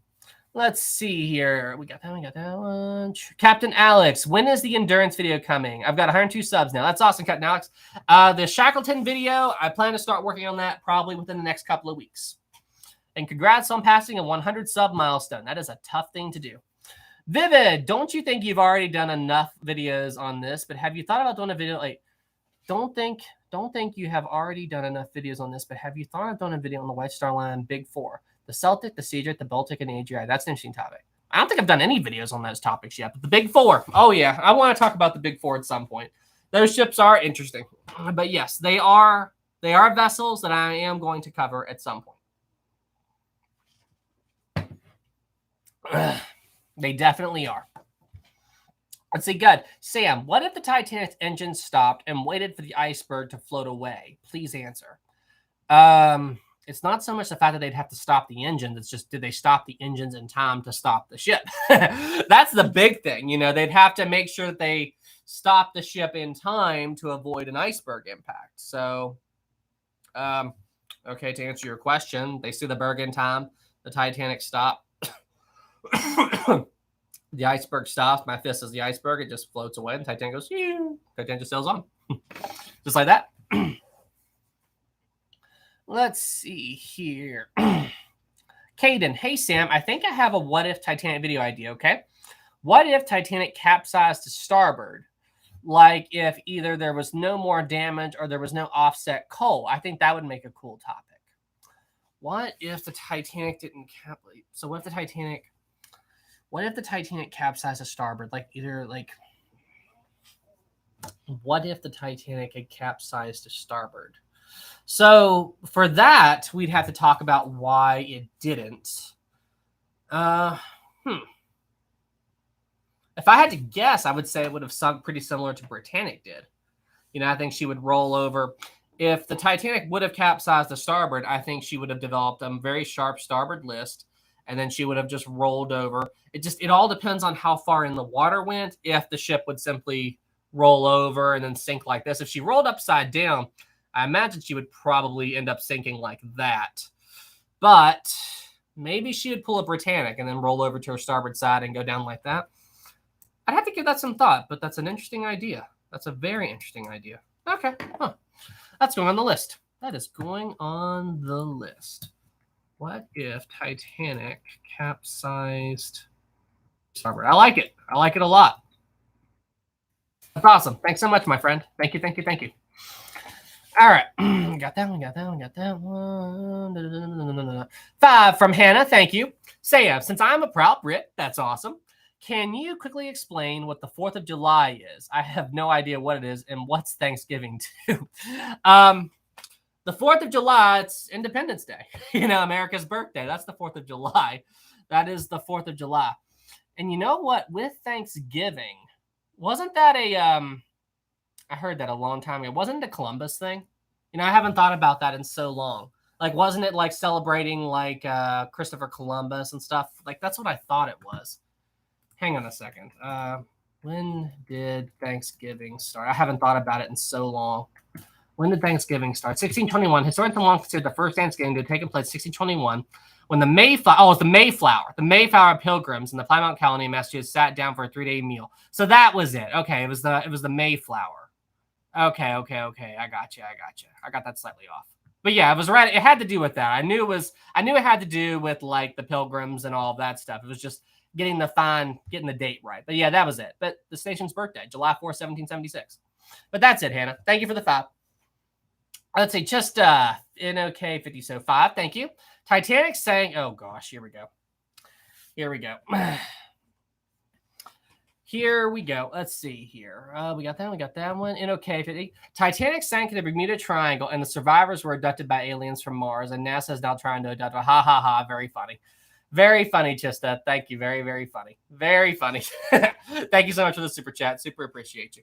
Let's see here. We got that one. Captain Alex, when is the endurance video coming? I've got 102 subs now. That's awesome, Captain Alex. The Shackleton video, I plan to start working on that probably within the next couple of weeks. And congrats on passing a 100 sub milestone. That is a tough thing to do. Vivid, don't you think you've already done enough videos on this? But have you thought about doing a video? Like, don't think you have already done enough videos on this. But have you thought of doing a video on the White Star Line Big Four, the Celtic, the Seadrift, the Baltic, and the AGI? That's an interesting topic. I don't think I've done any videos on those topics yet. But the Big Four, oh yeah, I want to talk about the Big Four at some point. Those ships are interesting. But yes, they are vessels that I am going to cover at some point. They definitely are. Let's see. Good. Sam, what if the Titanic's engine stopped and waited for the iceberg to float away? Please answer. It's not so much the fact that they'd have to stop the engines. It's just, did they stop the engines in time to stop the ship? That's the big thing. You know, they'd have to make sure that they stop the ship in time to avoid an iceberg impact. So, okay, to answer your question, they see the berg in time. The Titanic stopped. The iceberg stops. My fist is the iceberg. It just floats away. And Titanic goes, phew. Titanic just sails on. Just like that. Let's see here. Caden, hey, Sam. I think I have a what if Titanic video idea, okay? What if Titanic capsized to starboard? Like if either there was no more damage or there was no offset coal. I think that would make a cool topic. What if the Titanic didn't So what if the Titanic capsized to starboard? Like either like, what if the Titanic had capsized to starboard? So for that, we'd have to talk about why it didn't. If I had to guess, I would say it would have sunk pretty similar to Britannic did. You know, I think she would roll over. If the Titanic would have capsized to starboard, I think she would have developed a very sharp starboard list, and then she would have just rolled over. It all depends on how far in the water went, if the ship would simply roll over and then sink like this. If she rolled upside down, I imagine she would probably end up sinking like that. But maybe she would pull a Britannic and then roll over to her starboard side and go down like that. I'd have to give that some thought, but that's an interesting idea. That's a very interesting idea. Okay. Huh. That's going on the list. That is going on the list. What if Titanic capsized Starboard? I like it. I like it a lot. That's awesome. Thanks so much, my friend. Thank you, thank you, thank you. All right. Got that one, got that one, got that one. 5 from Hannah. Thank you. Saya, since I'm a proud Brit, that's awesome. Can you quickly explain what the 4th of July is? I have no idea what it is, and what's Thanksgiving too. The 4th of July, it's Independence Day. You know, America's birthday. That's the 4th of July. That is the 4th of July. And you know what? With Thanksgiving, wasn't that a I heard that a long time ago. Wasn't it a Columbus thing? You know, I haven't thought about that in so long. Like, wasn't it like celebrating like Christopher Columbus and stuff? Like, that's what I thought it was. Hang on a second. When did Thanksgiving start? I haven't thought about it in so long. When did Thanksgiving start? 1621. Historians have long considered the first Thanksgiving to have taken place 1621, when the Mayflower. Oh, it's the Mayflower. The Mayflower pilgrims in the Plymouth colony in Massachusetts sat down for a 3-day meal. So that was it. Okay, it was the Mayflower. Okay. I got you. I got that slightly off. But yeah, it was right. It had to do with that. I knew it had to do with like the pilgrims and all of that stuff. It was just getting the date right. But yeah, that was it. But the station's birthday, July 4th, 1776. But that's it, Hannah. Thank you for the 5. Let's see, just NOK 50, so 5. Thank you. Titanic sank. Oh gosh, here we go. Here we go. Let's see here. We got that one. NOK 50. Titanic sank in the Bermuda Triangle, and the survivors were abducted by aliens from Mars, and NASA is now trying to abduct. Ha ha ha! Very funny. Very funny, Chista. Thank you. Very, very funny. Very funny. Thank you so much for the super chat. Super appreciate you.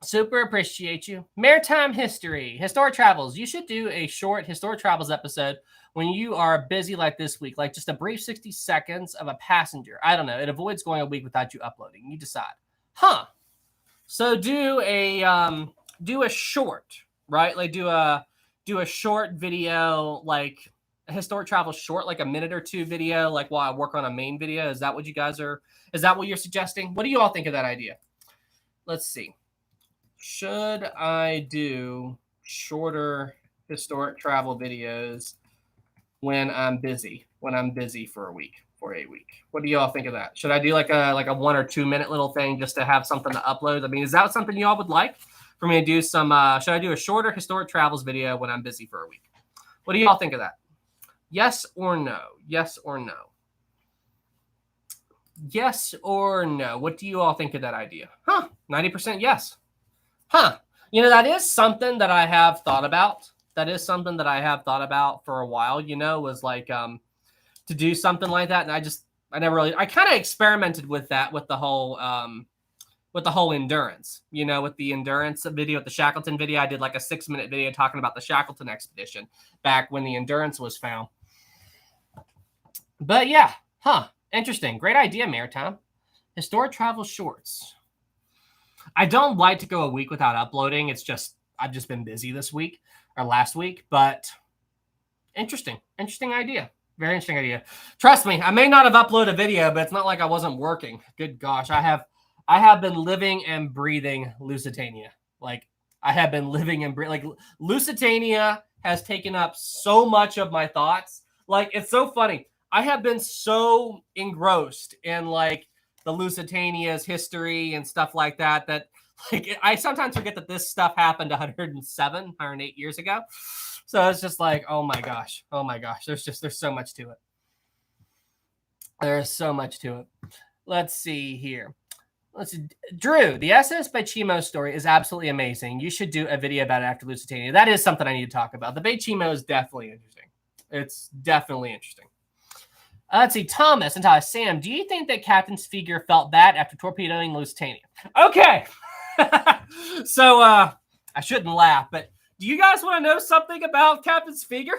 Super appreciate you. Maritime history, historic travels. You should do a short historic travels episode when you are busy like this week, like just a brief 60 seconds of a passenger. I don't know. It avoids going a week without you uploading. You decide. Huh. So do a short, right? Like do a short video, like a historic travel short, like a minute or 2 video, like while I work on a main video. Is that what you're suggesting? What do you all think of that idea? Let's see. Should I do shorter historic travel videos when I'm busy for a week? What do y'all think of that? Should I do like a 1 or 2 minute little thing just to have something to upload? I mean, is that something y'all would like for me to do some? Should I do a shorter historic travels video when I'm busy for a week? What do y'all think of that? Yes or no? Yes or no? Yes or no? What do you all think of that idea? 90% yes. You know, that is something that I have thought about. For a while, you know, was like to do something like that. And I kind of experimented with that with the whole endurance, you know, with the endurance video, with the Shackleton video. I did like a 6-minute video talking about the Shackleton expedition back when the endurance was found. But yeah, interesting. Great idea, Maritime. Historic travel shorts. I don't like to go a week without uploading. It's just, I've just been busy this week or last week, but interesting idea. Very interesting idea. Trust me, I may not have uploaded a video, but it's not like I wasn't working. Good gosh. I have been living and breathing Lusitania. Like I have been living and breathing, like Lusitania has taken up so much of my thoughts. Like, it's so funny. I have been so engrossed in like the Lusitania's history and stuff like that, that like I sometimes forget that this stuff happened 108 years ago. So it's just like, oh my gosh. There's so much to it. There's so much to it. Let's see here. Drew, the SS by Chimo story is absolutely amazing. You should do a video about it after Lusitania. That is something I need to talk about. The Bay Chimo is definitely interesting. It's definitely interesting. Let's see, Thomas and Tyler. Sam, do you think that Captain Feger felt bad after torpedoing Lusitania? Okay. So I shouldn't laugh, but do you guys want to know something about Captain Feger?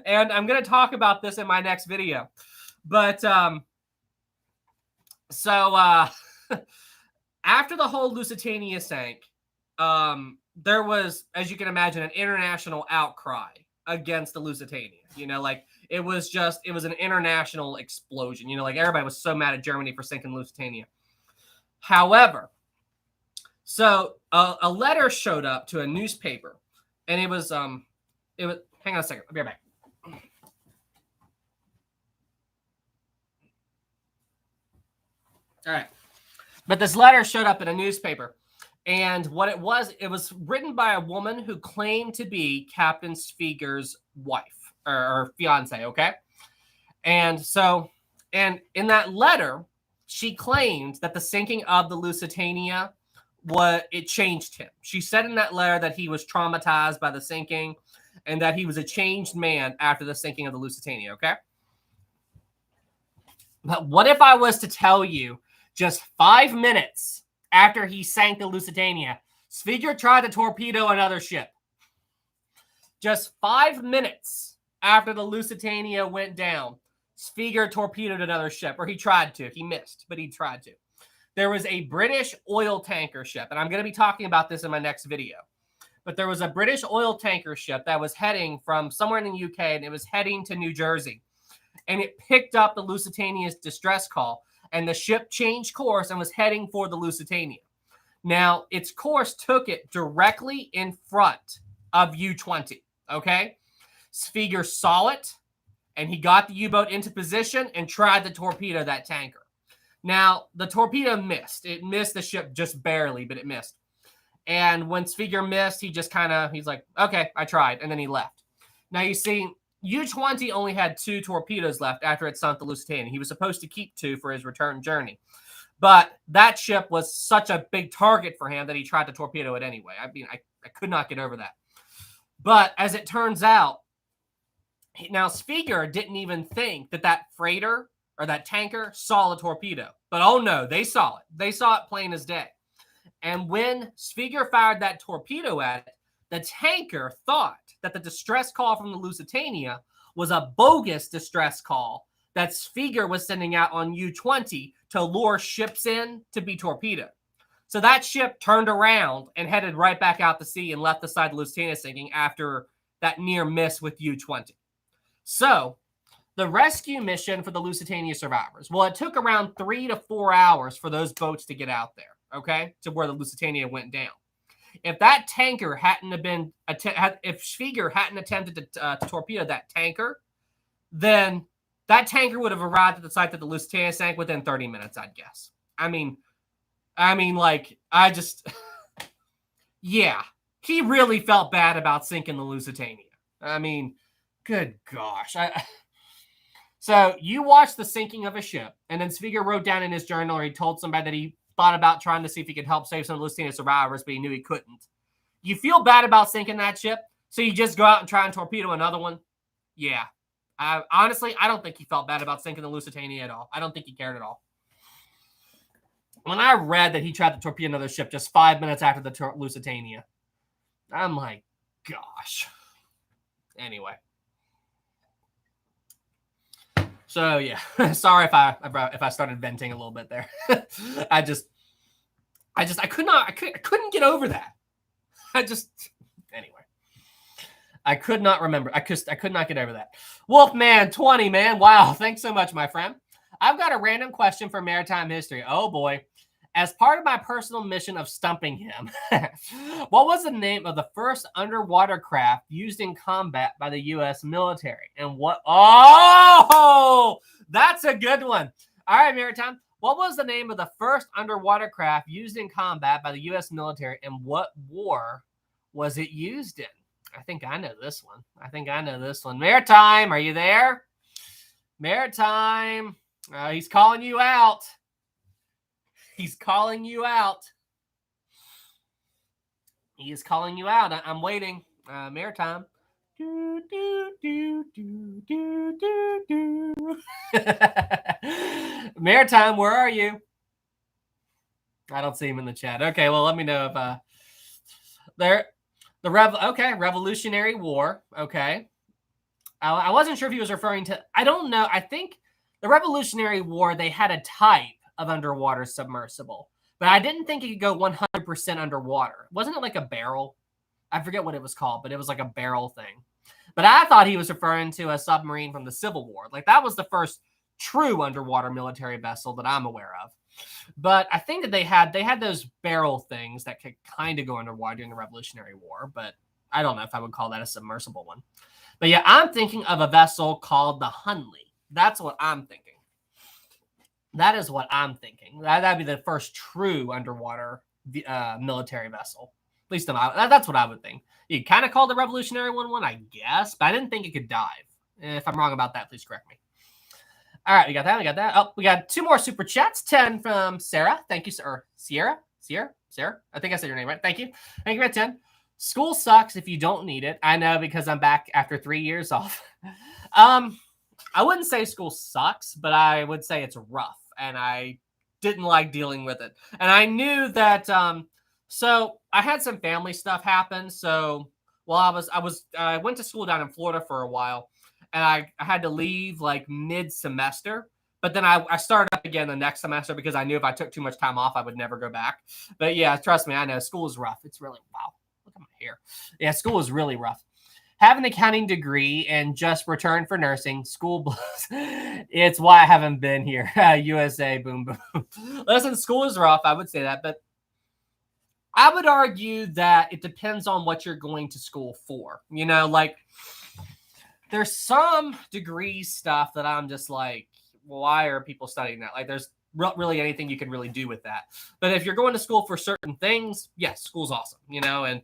And I'm going to talk about this in my next video. But after the whole Lusitania sank, there was, as you can imagine, an international outcry against the Lusitania. You know, like it was an international explosion. You know, like everybody was so mad at Germany for sinking Lusitania. However, So a letter showed up to a newspaper, and it was hang on a second, I'll be right back. All right. But this letter showed up in a newspaper. And what it was written by a woman who claimed to be Captain Spieger's wife or fiance, okay? And so, and in that letter, she claimed that the sinking of the Lusitania, it changed him. She said in that letter that he was traumatized by the sinking and that he was a changed man after the sinking of the Lusitania, okay? But what if I was to tell you just 5 minutes after he sank the Lusitania, Spieger tried to torpedo another ship? Just 5 minutes after the Lusitania went down, Spieger torpedoed another ship, or he tried to. He missed, but he tried to. There was a British oil tanker ship, and I'm going to be talking about this in my next video. But there was a British oil tanker ship that was heading from somewhere in the UK, and it was heading to New Jersey. And it picked up the Lusitania's distress call, and the ship changed course and was heading for the Lusitania. Now, its course took it directly in front of U-20, okay? Spieger saw it, and he got the U-boat into position and tried to torpedo that tanker. Now, the torpedo missed. It missed the ship just barely, but it missed. And when Spieger missed, he's like, okay, I tried, and then he left. Now, you see, U-20 only had 2 torpedoes left after it sunk the Lusitania. He was supposed to keep 2 for his return journey. But that ship was such a big target for him that he tried to torpedo it anyway. I mean, I could not get over that. But as it turns out, now Spieger didn't even think that freighter or that tanker saw the torpedo. But oh no, they saw it. They saw it plain as day. And when Spieger fired that torpedo at it, the tanker thought that the distress call from the Lusitania was a bogus distress call that Spieger was sending out on U-20 to lure ships in to be torpedoed. So that ship turned around and headed right back out to sea and left the side of the Lusitania sinking after that near miss with U-20. So the rescue mission for the Lusitania survivors, well, it took around 3 to 4 hours for those boats to get out there, okay, to where the Lusitania went down. If that tanker hadn't have been, if Spieger hadn't attempted to torpedo that tanker, then that tanker would have arrived at the site that the Lusitania sank within 30 minutes, I'd guess. Yeah, he really felt bad about sinking the Lusitania. I mean, good gosh. So you watched the sinking of a ship, and then Spieger wrote down in his journal, or he told somebody that he thought about trying to see if he could help save some of the Lusitania survivors, but he knew he couldn't. You feel bad about sinking that ship, so you just go out and try and torpedo another one? Yeah. Honestly, I don't think he felt bad about sinking the Lusitania at all. I don't think he cared at all. When I read that he tried to torpedo another ship just 5 minutes after the Lusitania, I'm like, gosh. Anyway. So yeah, sorry if I started venting a little bit there. I couldn't get over that. Anyway. I could not remember. I could not get over that. Wolfman 20, man. Wow. Thanks so much, my friend. I've got a random question for maritime history. Oh boy. As part of my personal mission of stumping him, what was the name of the first underwater craft used in combat by the U.S. military? And what? Oh, that's a good one. All right, maritime. What was the name of the first underwater craft used in combat by the U.S. military, and what war was it used in? I think I know this one. Maritime, are you there? Maritime. He's calling you out. He's calling you out. He is calling you out. I'm waiting. Maritime. Do, do, do, do, do, do, do. Maritime, where are you? I don't see him in the chat. Okay, well, let me know if Revolutionary War. Okay. I wasn't sure if he was referring to, I don't know. I think the Revolutionary War, they had a type of underwater submersible, but I didn't think it could go 100% underwater. Wasn't it like a barrel? I forget what it was called, but it was like a barrel thing. But I thought he was referring to a submarine from the Civil War. Like that was the first true underwater military vessel that I'm aware of. But I think that they had those barrel things that could kind of go underwater during the Revolutionary War, but I don't know if I would call that a submersible one. But yeah, I'm thinking of a vessel called the Hunley. That's what I'm thinking. That is what I'm thinking. That'd be the first true underwater military vessel. At least that's what I would think. You kind of call the Revolutionary one, I guess, but I didn't think it could dive. If I'm wrong about that, please correct me. All right, we got that. Oh, we got 2 more super chats. 10 from Sarah. Thank you, sir. Sierra. I think I said your name right. Thank you. Thank you for 10. School sucks if you don't need it. I know, because I'm back after 3 years off. I wouldn't say school sucks, but I would say it's rough, and I didn't like dealing with it. And I knew that. So I had some family stuff happen. So while I went to school down in Florida for a while, and I had to leave like mid-semester. But then I started up again the next semester because I knew if I took too much time off, I would never go back. But yeah, trust me, I know school is rough. It's really, wow, look at my hair. Yeah, school is really rough. Have an accounting degree and just returned for nursing. School blows. It's why I haven't been here. USA, boom, boom. Listen, school is rough. I would say that. But I would argue that it depends on what you're going to school for. You know, like there's some degree stuff that I'm just like, why are people studying that? Like there's really anything you can really do with that. But if you're going to school for certain things, yes, school's awesome, you know,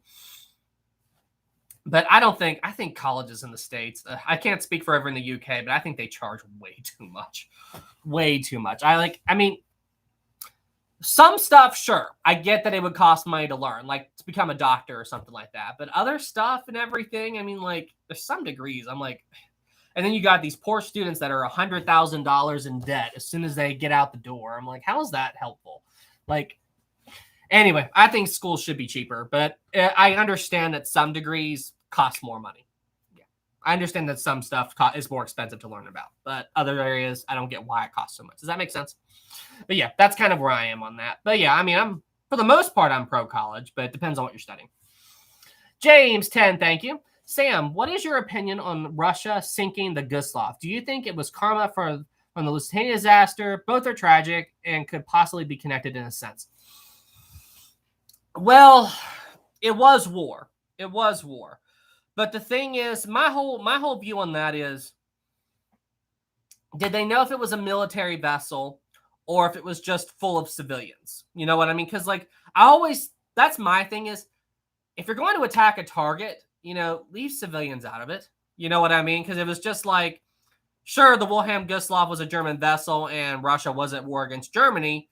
but I think colleges in the States, I can't speak for everyone in the UK, but I think they charge way too much. Way too much. I mean, some stuff, sure, I get that it would cost money to learn, like to become a doctor or something like that. But other stuff and everything, I mean, like there's some degrees, I'm like, and then you got these poor students that are $100,000 in debt as soon as they get out the door. I'm like, how is that helpful? Like, anyway, I think schools should be cheaper, but I understand that some degrees cost more money. Yeah, I understand that some stuff is more expensive to learn about, but other areas, I don't get why it costs so much. Does that make sense? But yeah, that's kind of where I am on that. But yeah, I mean, for the most part, I'm pro college, but it depends on what you're studying. James 10, thank you. Sam, what is your opinion on Russia sinking the Gustav? Do you think it was karma from the Lusitania disaster? Both are tragic and could possibly be connected in a sense. Well, it was war. It was war. But the thing is, my whole view on that is, did they know if it was a military vessel or if it was just full of civilians? You know what I mean? Because like that's my thing is, if you're going to attack a target, you know, leave civilians out of it. You know what I mean? Because it was just like, sure, the Wilhelm Gustloff was a German vessel and Russia was at war against Germany.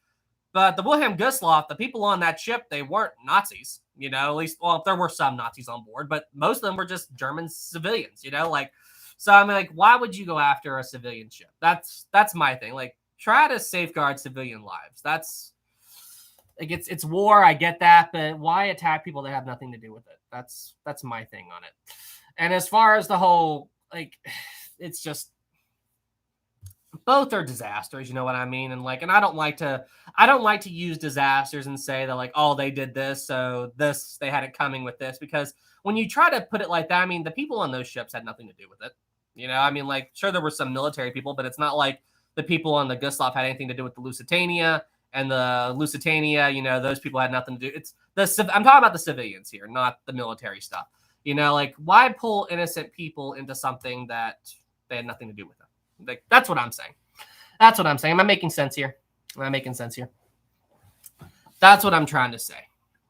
But the Wilhelm Gustloff, the people on that ship, they weren't Nazis. You know, at least, well, there were some Nazis on board, but most of them were just German civilians, you know? Like, so I mean, like, why would you go after a civilian ship? That's my thing. Like, try to safeguard civilian lives. That's, like, it's war, I get that, but why attack people that have nothing to do with it? That's my thing on it. And as far as the whole, like, it's just, both are disasters, you know what I mean? And like, and I don't like to use disasters and say that like, oh, they did this, so this, they had it coming with this, because when you try to put it like that, I mean, the people on those ships had nothing to do with it. You know, I mean, like, sure, there were some military people, but it's not like the people on the Gustav had anything to do with the Lusitania. And the Lusitania, you know, those people had nothing to do. I'm talking about the civilians here, not the military stuff. You know, like, why pull innocent people into something that they had nothing to do with it? Like, that's what I'm saying. That's what I'm saying. Am I making sense here? That's what I'm trying to say.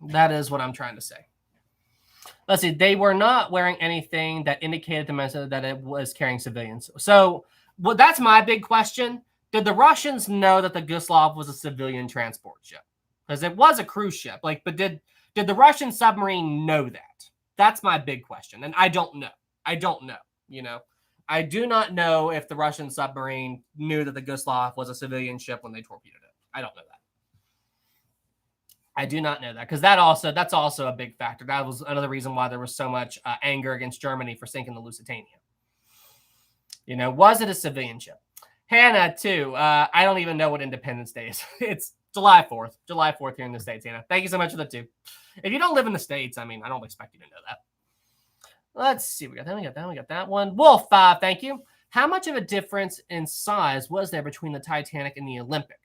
That is what I'm trying to say. Let's see. They were not wearing anything that indicated to them that it was carrying civilians. So, well, that's my big question. Did the Russians know that the Gustav was a civilian transport ship? Because it was a cruise ship. Like, but did the Russian submarine know that? That's my big question. And I don't know. You know, I do not know if the Russian submarine knew that the Gustav was a civilian ship when they torpedoed it. I don't know that. I do not know that, because that's also a big factor. That was another reason why there was so much anger against Germany for sinking the Lusitania. You know, was it a civilian ship? Hannah, too. I don't even know what Independence Day is. It's July 4th. July 4th here in the States, Hannah. Thank you so much for the 2. If you don't live in the States, I mean, I don't expect you to know that. Let's see. We got that one. Wolf, 5, thank you. How much of a difference in size was there between the Titanic and the Olympic?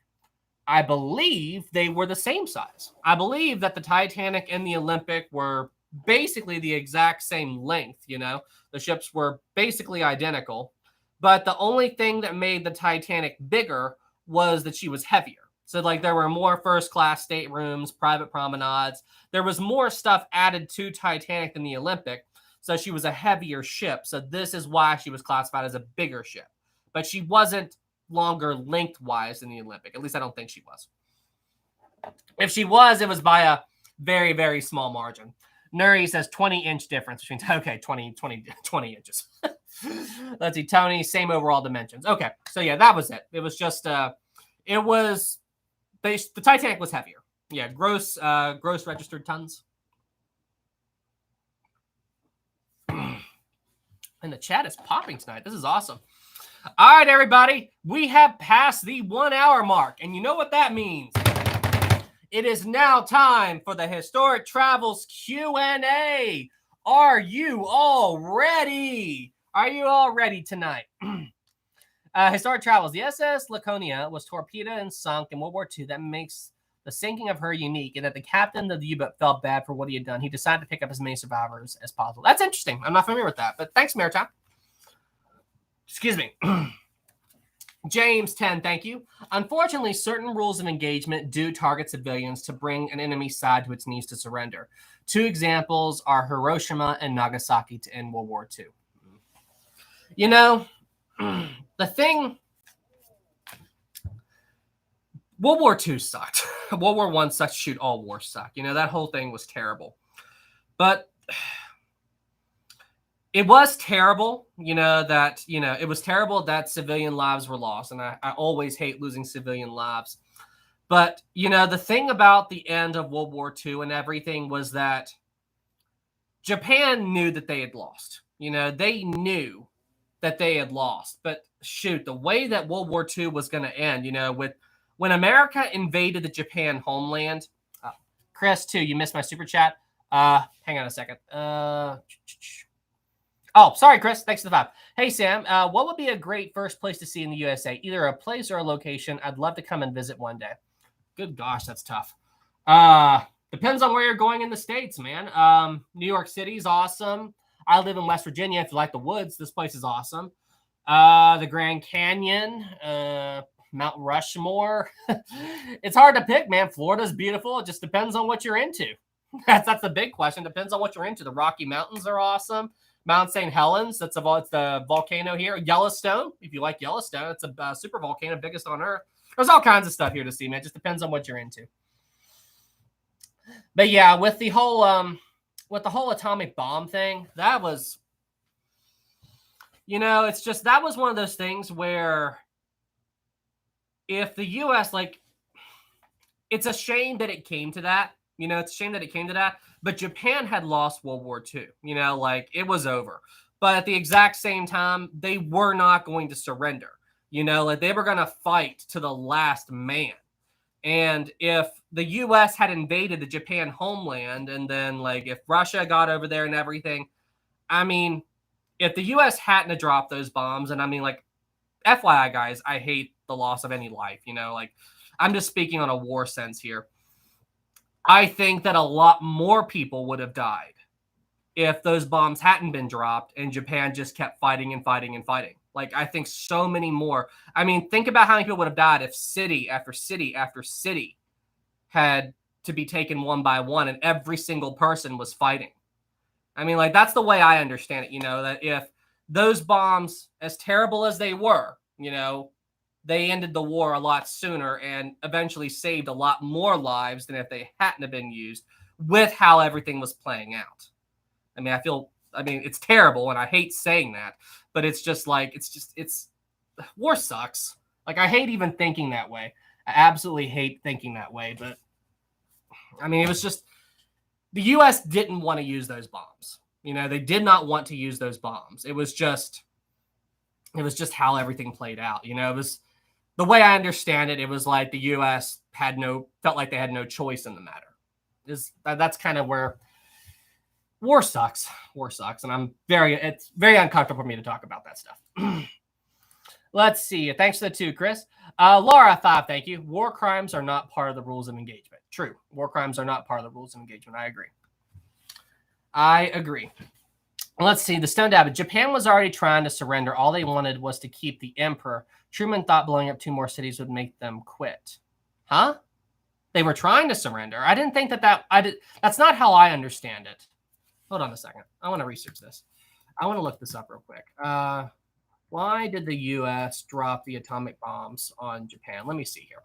I believe they were the same size. I believe that the Titanic and the Olympic were basically the exact same length, you know. The ships were basically identical, but the only thing that made the Titanic bigger was that she was heavier. So like there were more first class staterooms, private promenades. There was more stuff added to Titanic than the Olympic. So she was a heavier ship. So this is why she was classified as a bigger ship. But she wasn't longer lengthwise than the Olympic. At least I don't think she was. If she was, it was by a very, very small margin. Nuri says 20-inch difference between, okay, 20 inches. Let's see, Tony, same overall dimensions. Okay, so yeah, that was it. It was just, the Titanic was heavier. Yeah, gross registered tons. And the chat is popping tonight. This is awesome. All right, everybody, we have passed the 1 hour mark, and you know what that means. It is now time for the Historic Travels Q&A. Are you all ready? Are you all ready tonight? Historic Travels. The SS Laconia was torpedoed and sunk in World War II. That makes the sinking of her unique, and that the captain of the U-boat felt bad for what he had done. He decided to pick up as many survivors as possible. That's interesting. I'm not familiar with that, but thanks, Maritime. Excuse me. James 10, thank you. Unfortunately, certain rules of engagement do target civilians to bring an enemy side to its knees to surrender. 2 examples are Hiroshima and Nagasaki to end World War II. You know, the thing, World War II sucked. World War I sucked. Shoot, all wars suck. You know, that whole thing was terrible. But it was terrible, it was terrible that civilian lives were lost. And I always hate losing civilian lives. But, the thing about the end of World War II and everything was that Japan knew that they had lost. They knew that they had lost. But shoot, the way that World War II was going to end, when America invaded the Japan homeland, Chris, too, you missed my super chat. Hang on a second. Oh, sorry, Chris. Thanks for the 5. Hey, Sam, what would be a great first place to see in the USA? Either a place or a location. I'd love to come and visit one day. Good gosh, that's tough. Depends on where you're going in the States, man. New York City's awesome. I live in West Virginia. If you like the woods, this place is awesome. The Grand Canyon, Mount Rushmore. It's hard to pick, man. Florida's beautiful. It just depends on what you're into. That's the big question. Depends on what you're into. The Rocky Mountains are awesome. Mount St. Helens, it's the volcano here. Yellowstone, if you like Yellowstone, it's a super volcano, biggest on Earth. There's all kinds of stuff here to see, man. It just depends on what you're into. But yeah, with the whole atomic bomb thing, that was, it's just, that was one of those things where if the U.S., it's a shame that it came to that. It's a shame that it came to that. But Japan had lost World War II. It was over. But at the exact same time, they were not going to surrender. They were going to fight to the last man. And if the U.S. had invaded the Japan homeland, and then, if Russia got over there and everything, if the U.S. hadn't have dropped those bombs, and FYI, guys, I hate the loss of any life. I'm just speaking on a war sense here. I think that a lot more people would have died if those bombs hadn't been dropped and Japan just kept fighting and fighting and fighting. I think so many more. Think about how many people would have died if city after city after city had to be taken one by one and every single person was fighting. That's the way I understand it, that if those bombs, as terrible as they were, they ended the war a lot sooner and eventually saved a lot more lives than if they hadn't have been used with how everything was playing out. It's terrible and I hate saying that, but it's just war sucks. I hate even thinking that way. I absolutely hate thinking that way, but it was just, the U.S. didn't want to use those bombs. They did not want to use those bombs. It was just how everything played out. It was, the way I understand it, it was like the U.S. felt like they had no choice in the matter. That's kind of where war sucks. War sucks. And it's very uncomfortable for me to talk about that stuff. Let's see. Thanks for the 2, Chris. Laura, 5, thank you. War crimes are not part of the rules of engagement. True. War crimes are not part of the rules of engagement. I agree. I agree. Let's see. The Stone Abbot. Japan was already trying to surrender. All they wanted was to keep the emperor. Truman thought blowing up 2 more cities would make them quit. Huh? They were trying to surrender. I didn't think that's not how I understand it. Hold on a second. I want to research this. I want to look this up real quick. Why did the U.S. drop the atomic bombs on Japan? Let me see here.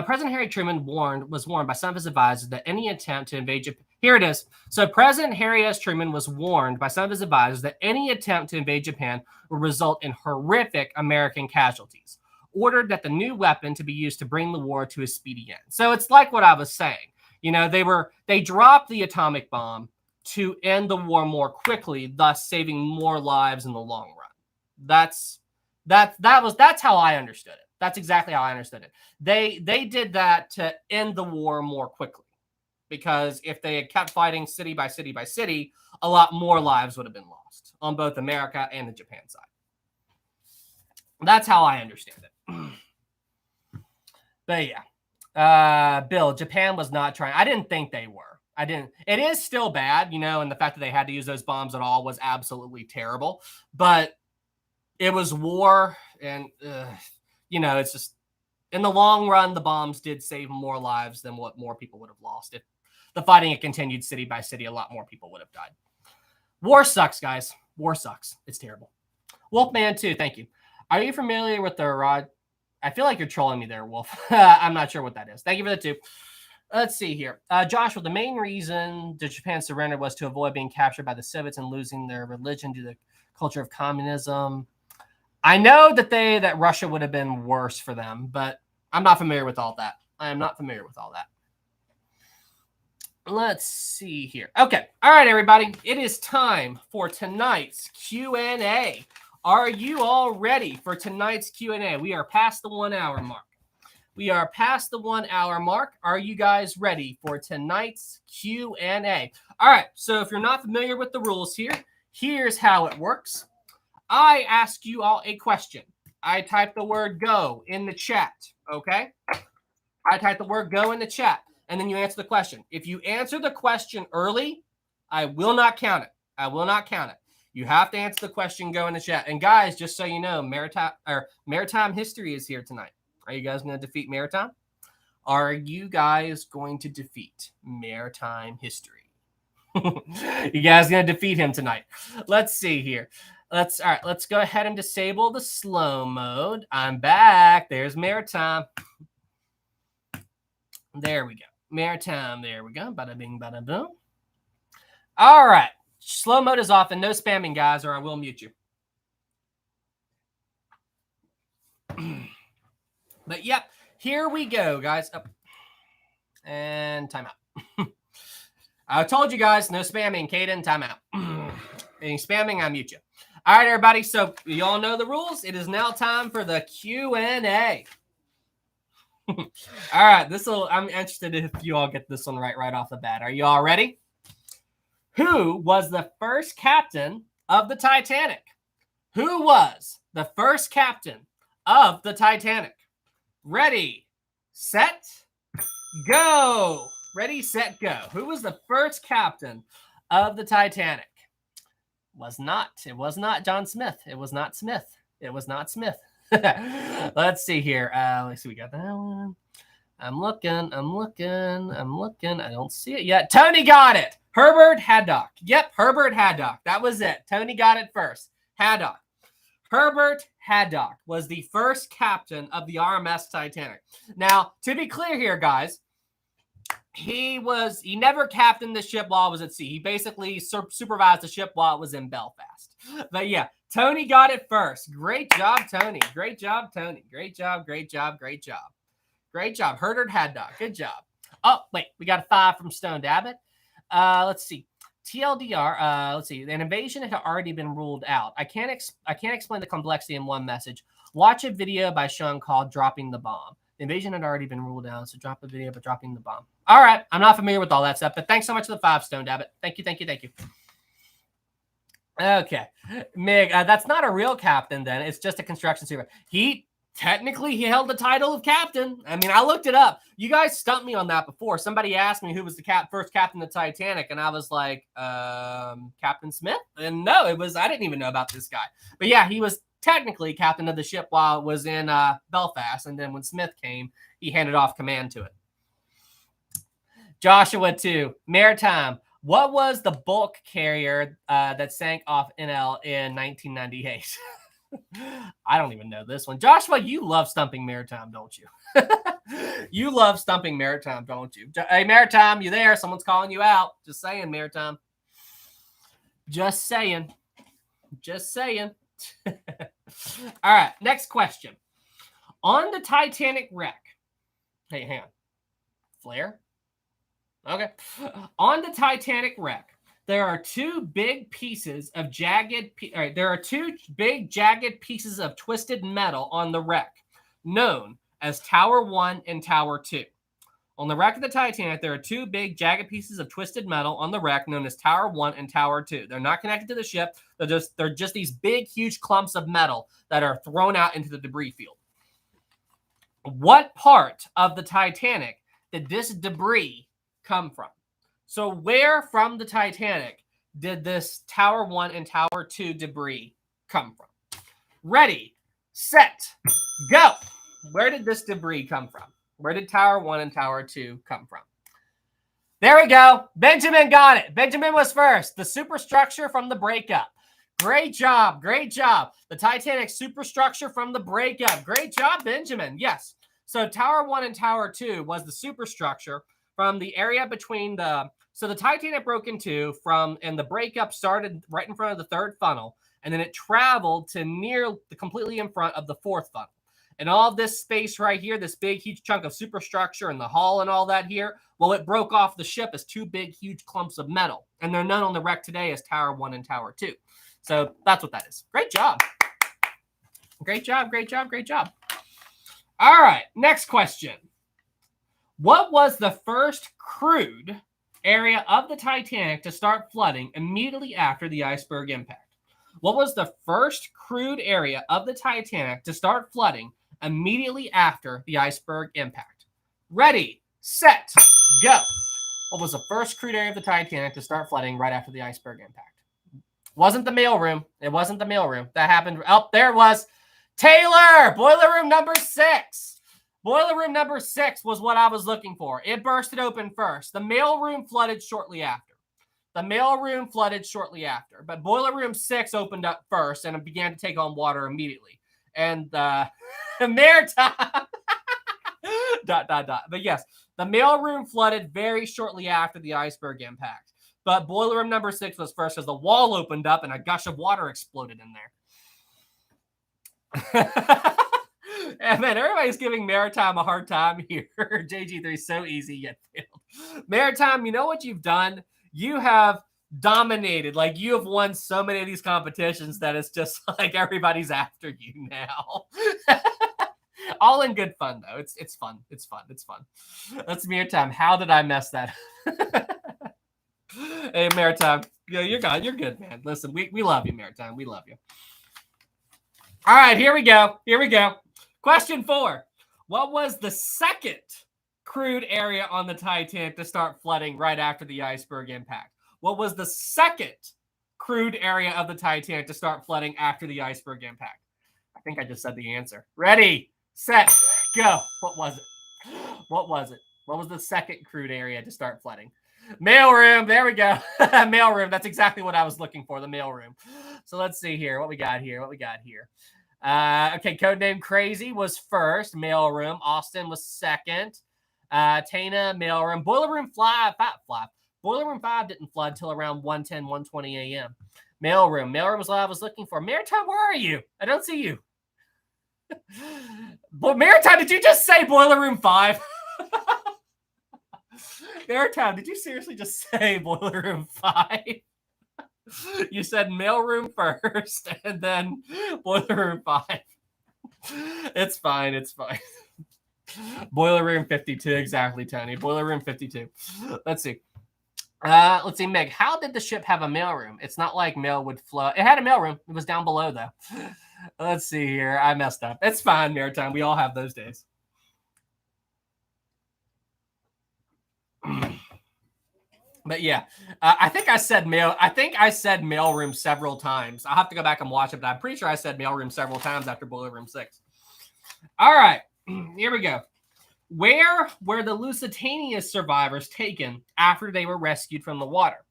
President Harry Truman was warned by some of his advisors that any attempt to invade Japan. Here it is. So President Harry S. Truman was warned by some of his advisors that any attempt to invade Japan would result in horrific American casualties. Ordered that the new weapon to be used to bring the war to a speedy end. So it's like what I was saying. You know, they dropped the atomic bomb to end the war more quickly, thus saving more lives in the long run. That's how I understood it. That's exactly how I understood it. They did that to end the war more quickly, because if they had kept fighting city by city by city, a lot more lives would have been lost on both America and the Japan side. That's how I understand it. But yeah, Bill, Japan was not trying. I didn't think they were. I didn't. It is still bad, you know, and the fact that they had to use those bombs at all was absolutely terrible. But it was war, and you know, it's just in the long run, the bombs did save more lives than what more people would have lost. If the fighting had continued city by city, a lot more people would have died. War sucks, guys. War sucks. It's terrible. Wolfman 2, thank you. Are you familiar with the rod? I feel like you're trolling me there, Wolf. I'm not sure what that is. Thank you for the 2. Let's see here. Joshua, the main reason that Japan surrendered was to avoid being captured by the Soviets and losing their religion due to the culture of communism. I know that Russia would have been worse for them, but I'm not familiar with all that. I am not familiar with all that. Let's see here. Okay. All right, everybody. It is time for tonight's Q&A. Are you all ready for tonight's Q&A? We are past the 1 hour mark. We are past the 1 hour mark. Are you guys ready for tonight's Q&A? All right. So if you're not familiar with the rules here, here's how it works. I ask you all a question. I type the word go in the chat. Okay? I type the word go in the chat, and then you answer the question. If you answer the question early, I will not count it. I will not count it. You have to answer the question, go in the chat. And guys, just so you know, maritime history is here tonight. Are you guys going to defeat maritime? Are you guys going to defeat maritime history? You guys going to defeat him tonight? Let's see here. All right, let's go ahead and disable the slow mode. I'm back. There's maritime. There we go. Maritime. There we go. Bada bing, bada boom. All right. Slow mode is off and no spamming, guys, or I will mute you. But yep, here we go, guys. Oh. And timeout. I told you guys, no spamming, Caden, timeout. Any spamming, I mute you. All right, everybody. So you all know the rules. It is now time for the Q&A. All right, I'm interested if you all get this one right off the bat. Are you all ready? Who was the first captain of the Titanic? Who was the first captain of the Titanic? Ready, set, go. Ready, set, go. Who was the first captain of the Titanic? It was not John Smith. It was not Smith. It was not Smith. Let's see here. Let's see. We got that one. I'm looking. I don't see it yet. Tony got it. Herbert Haddock. Yep, Herbert Haddock. That was it. Tony got it first. Haddock. Herbert Haddock was the first captain of the RMS Titanic. Now, to be clear here, guys, he never captained the ship while it was at sea. He basically supervised the ship while it was in Belfast. But yeah, Tony got it first. Great job, Tony. Great job, Tony. Great job. Herbert Haddock. Good job. Oh, wait, we got a 5 from Stone Abbott. Let's see. TLDR. Let's see. An invasion had already been ruled out. I can't explain the complexity in one message. Watch a video by Sean called "Dropping the Bomb." The invasion had already been ruled out, so drop a video by dropping the bomb. All right. I'm not familiar with all that stuff, but thanks so much for the 5, Stone Abbott. Thank you. Okay, Mig. That's not a real captain. Then it's just a construction supervisor. Technically, he held the title of captain. I mean, I looked it up. You guys stumped me on that before. Somebody asked me who was the first captain of the Titanic, and I was like, Captain Smith? And no, I didn't even know about this guy. But yeah, he was technically captain of the ship while it was in Belfast, and then when Smith came, he handed off command to it. Joshua 2, Maritime. What was the bulk carrier that sank off NL in 1998? I don't even know this one. Joshua, you love stumping Maritime, don't you? You love stumping Maritime, don't you? Hey, Maritime, you there? Someone's calling you out. Just saying, Maritime. Just saying. Just saying. All right, next question. On the Titanic wreck. Hey, hang on. Flare? Okay. On the Titanic wreck, there are two big pieces of jagged pieces of twisted metal on the wreck, known as Tower 1 and Tower 2. On the wreck of the Titanic, there are two big jagged pieces of twisted metal on the wreck, known as Tower 1 and Tower 2. They're not connected to the ship. They're just these big, huge clumps of metal that are thrown out into the debris field. What part of the Titanic did this debris come from? So where from the Titanic did this Tower 1 and Tower 2 debris come from? Ready, set, go. Where did this debris come from? Where did Tower 1 and Tower 2 come from? There we go. Benjamin got it. Benjamin was first. The superstructure from the breakup. Great job. Great job. The Titanic superstructure from the breakup. Great job, Benjamin. Yes. So Tower 1 and Tower 2 was the superstructure from the area between the... So the Titanic broke in two and the breakup started right in front of the third funnel, and then it traveled to completely in front of the fourth funnel. And all this space right here, this big, huge chunk of superstructure and the hull and all that here, well, it broke off the ship as two big, huge clumps of metal. And they're known on the wreck today as Tower 1 and Tower 2. So that's what that is. Great job. Great job, great job, great job. All right, next question. What was the first crude area of the Titanic to start flooding immediately after the iceberg impact? What was the first crude area of the Titanic to start flooding immediately after the iceberg impact? Ready, set, go. What was the first crude area of the Titanic to start flooding right after the iceberg impact? Wasn't the mailroom. It wasn't the mailroom. That happened. Oh, there it was. Taylor, boiler room number 6. Boiler room number 6 was what I was looking for. It bursted open first. The mailroom flooded shortly after. The mailroom flooded shortly after. But boiler room 6 opened up first, and it began to take on water immediately. And maritime... ... But yes, the mailroom flooded very shortly after the iceberg impact. But boiler room number 6 was first as the wall opened up and a gush of water exploded in there. And man, everybody's giving Maritime a hard time here. JG3 so easy yet failed. Maritime, you know what you've done? You have dominated. Like, you have won so many of these competitions that it's just like everybody's after you now. All in good fun, though. It's fun. It's fun. It's fun. That's Maritime. How did I mess that up? Hey, Maritime. You're good. You're good, man. Listen, we love you, Maritime. We love you. All right, here we go. Here we go. Question 4. What was the second crude area on the Titanic to start flooding right after the iceberg impact? What was the second crude area of the Titanic to start flooding after the iceberg impact? I think I just said the answer. Ready, set, go. What was it? What was it? What was the second crude area to start flooding? Mailroom. There we go. Mailroom. That's exactly what I was looking for, the mailroom. So let's see here. What we got here? What we got here? Okay, codename Crazy was first. Mailroom. Austin was second. Tana, mailroom. Boiler room 5. Boiler room 5 didn't flood till around 1:10, 1:20 a.m. Mailroom. Mailroom was what I was looking for. Maritime, where are you? I don't see you. But Maritime, did you just say boiler room 5? Maritime, did you seriously just say boiler room 5? You said mailroom first and then boiler room 5. It's fine. It's fine. Boiler room 52. Exactly, Tony. Boiler room 52. Let's see. Let's see, Meg. How did the ship have a mailroom? It's not like mail would flow. It had a mailroom. It was down below, though. Let's see here. I messed up. It's fine, Maritime. We all have those days. But yeah, I think I said mail. I think I said mailroom several times. I'll have to go back and watch it, but I'm pretty sure I said mailroom several times after Boiler Room 6. All right, here we go. Where were the Lusitania survivors taken after they were rescued from the water?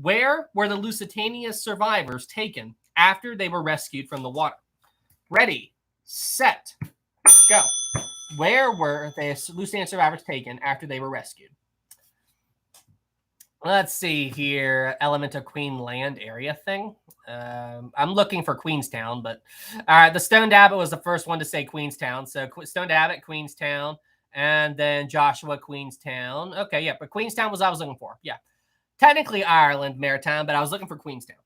Where were the Lusitania survivors taken after they were rescued from the water? Ready, set, go. Where were the Lusitania survivors taken after they were rescued? Let's see here. Element of Queen Land area thing. I'm looking for Queenstown, but all right. The Stoned Abbot was the first one to say Queenstown. So Stoned Abbot, Queenstown, and then Joshua, Queenstown. Okay, yeah, but Queenstown was what I was looking for. Yeah. Technically Ireland, Maritime, but I was looking for Queenstown.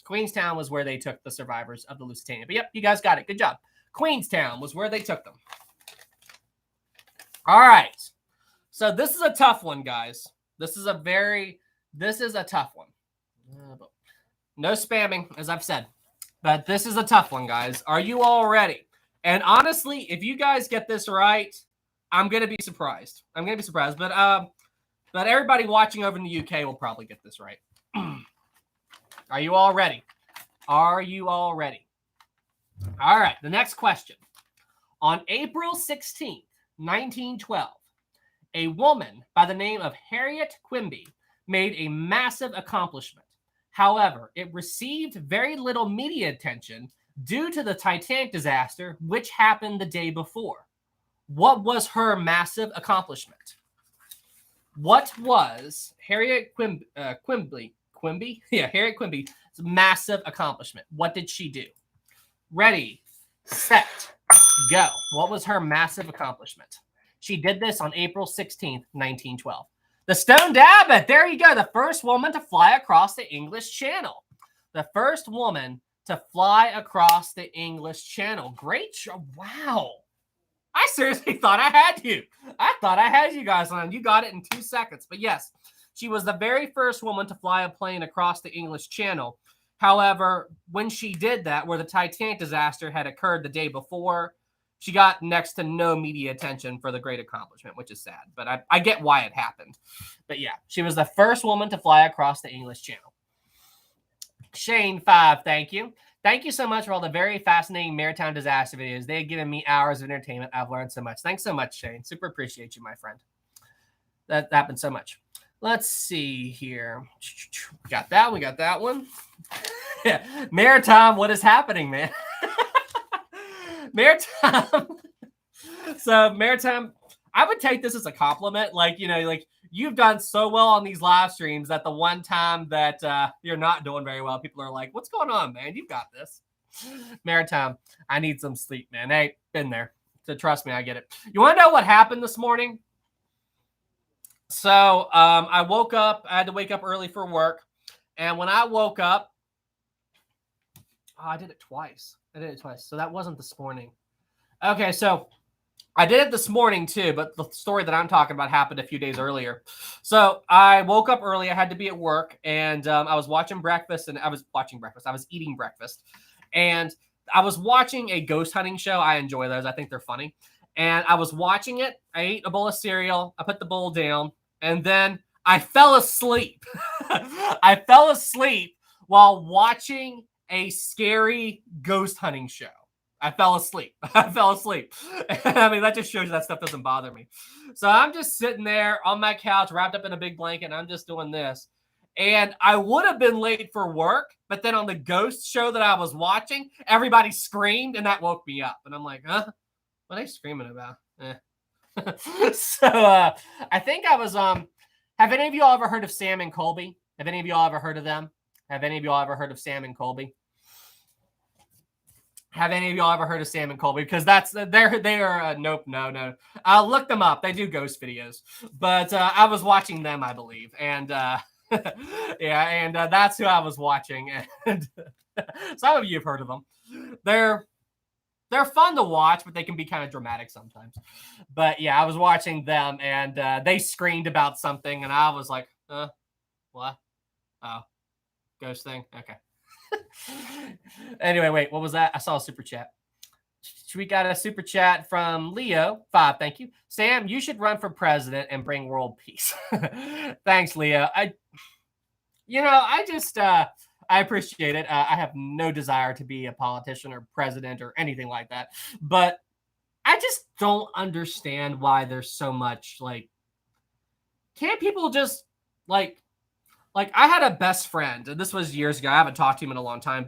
Queenstown was where they took the survivors of the Lusitania. But yep, you guys got it. Good job. Queenstown was where they took them. All right. So this is a tough one, guys. This is a tough one. No spamming, as I've said. But this is a tough one, guys. Are you all ready? And honestly, if you guys get this right, I'm going to be surprised. But everybody watching over in the UK will probably get this right. Are you all ready? Are you all ready? All right, the next question. On April 16th, 1912, a woman by the name of Harriet Quimby made a massive accomplishment. However, it received very little media attention due to the Titanic disaster, which happened the day before. What was her massive accomplishment? What was Harriet Quimby? Yeah, Harriet Quimby's massive accomplishment. What did she do? Ready, set, go. What was her massive accomplishment? She did this on April 16th, 1912. The Stoned Abbot. There you go. The first woman to fly across the English Channel. The first woman to fly across the English Channel. Great job. Wow. I seriously thought I had you. I thought I had you guys on. You got it in 2 seconds. But yes, she was the very first woman to fly a plane across the English Channel. However, when she did that, where the Titanic disaster had occurred the day before, she got next to no media attention for the great accomplishment, which is sad. But I get why it happened. But yeah, she was the first woman to fly across the English Channel. Shane 5, thank you. Thank you so much for all the very fascinating maritime disaster videos. They've given me hours of entertainment. I've learned so much. Thanks so much, Shane. Super appreciate you, my friend. That happened so much. Let's see here. Got that. We got that one. Yeah. Maritime, what is happening, man? Maritime. So Maritime, I would take this as a compliment. Like, you've done so well on these live streams that the one time that you're not doing very well, people are like, what's going on, man? You've got this. Maritime, I need some sleep, man. Hey, been there. So trust me, I get it. You want to know what happened this morning? So I woke up. I had to wake up early for work. And when I woke up, I did it twice. So that wasn't this morning. Okay, so I did it this morning too, but the story that I'm talking about happened a few days earlier. So I woke up early. I had to be at work, and I was watching breakfast, and I was eating breakfast, and I was watching a ghost hunting show. I enjoy those. I think they're funny. And I was watching it. I ate a bowl of cereal. I put the bowl down, and then I fell asleep. I fell asleep while watching a scary ghost hunting show. I fell asleep. I mean, that just shows you that stuff doesn't bother me. So I'm just sitting there on my couch, wrapped up in a big blanket, and I'm just doing this. And I would have been late for work, but then on the ghost show that I was watching, everybody screamed, and that woke me up. And I'm like, huh? What are they screaming about? So I think I was have any of you all ever heard of Sam and Colby? Have any of you all ever heard of them? Have any of you all ever heard of Sam and Colby? Have any of y'all ever heard of Sam and Colby? Because they are nope, no. I'll look them up. They do ghost videos, but I was watching them, I believe, and yeah, and that's who I was watching. And some of you have heard of them. They're fun to watch, but they can be kind of dramatic sometimes. But yeah, I was watching them, and they screamed about something, and I was like, what? Oh, ghost thing. Okay. Anyway, wait, what was that? I saw a super chat. We got a super chat from Leo. 5, thank you. Sam, you should run for president and bring world peace. Thanks, Leo. I appreciate it. I have no desire to be a politician or president or anything like that. But I just don't understand why there's so much, like, can't people just, like I had a best friend, and this was years ago. I haven't talked to him in a long time,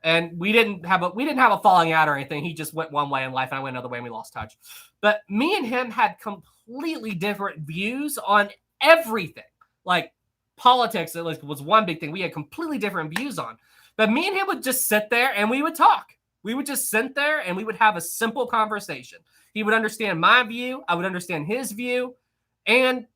and we didn't have a falling out or anything. He just went one way in life, and I went another way, and we lost touch. But me and him had completely different views on everything. Like politics, it was one big thing we had completely different views on. But me and him would just sit there and we would talk. We would just sit there and we would have a simple conversation. He would understand my view, I would understand his view, and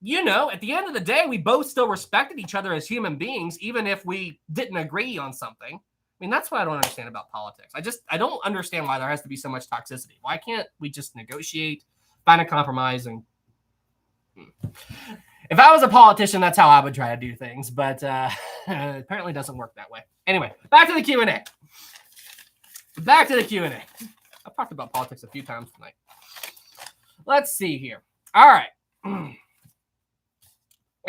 at the end of the day, we both still respected each other as human beings, even if we didn't agree on something. I mean, that's what I don't understand about politics. I don't understand why there has to be so much toxicity. Why can't we just negotiate, find a compromise? And if I was a politician, that's how I would try to do things. But apparently it doesn't work that way. Anyway, back to the Q&A. I've talked about politics a few times tonight. Let's see here. All right.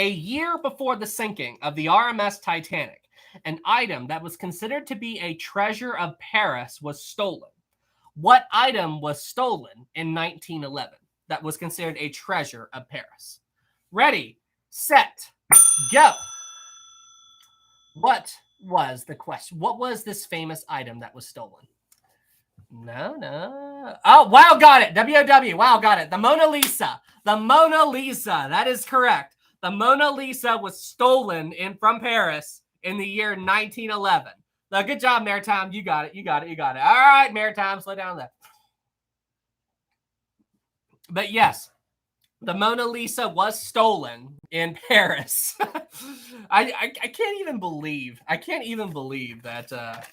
A year before the sinking of the RMS Titanic, an item that was considered to be a treasure of Paris was stolen. What item was stolen in 1911 that was considered a treasure of Paris? Ready, set, go. What was the question? What was this famous item that was stolen? No. Oh, wow, got it. WOW, wow, got it. The Mona Lisa. The Mona Lisa. That is correct. The Mona Lisa was stolen from Paris in the year 1911. So good job, Maritime. You got it. All right, Maritime, slow down there. But yes, the Mona Lisa was stolen in Paris. I can't even believe. I can't even believe that the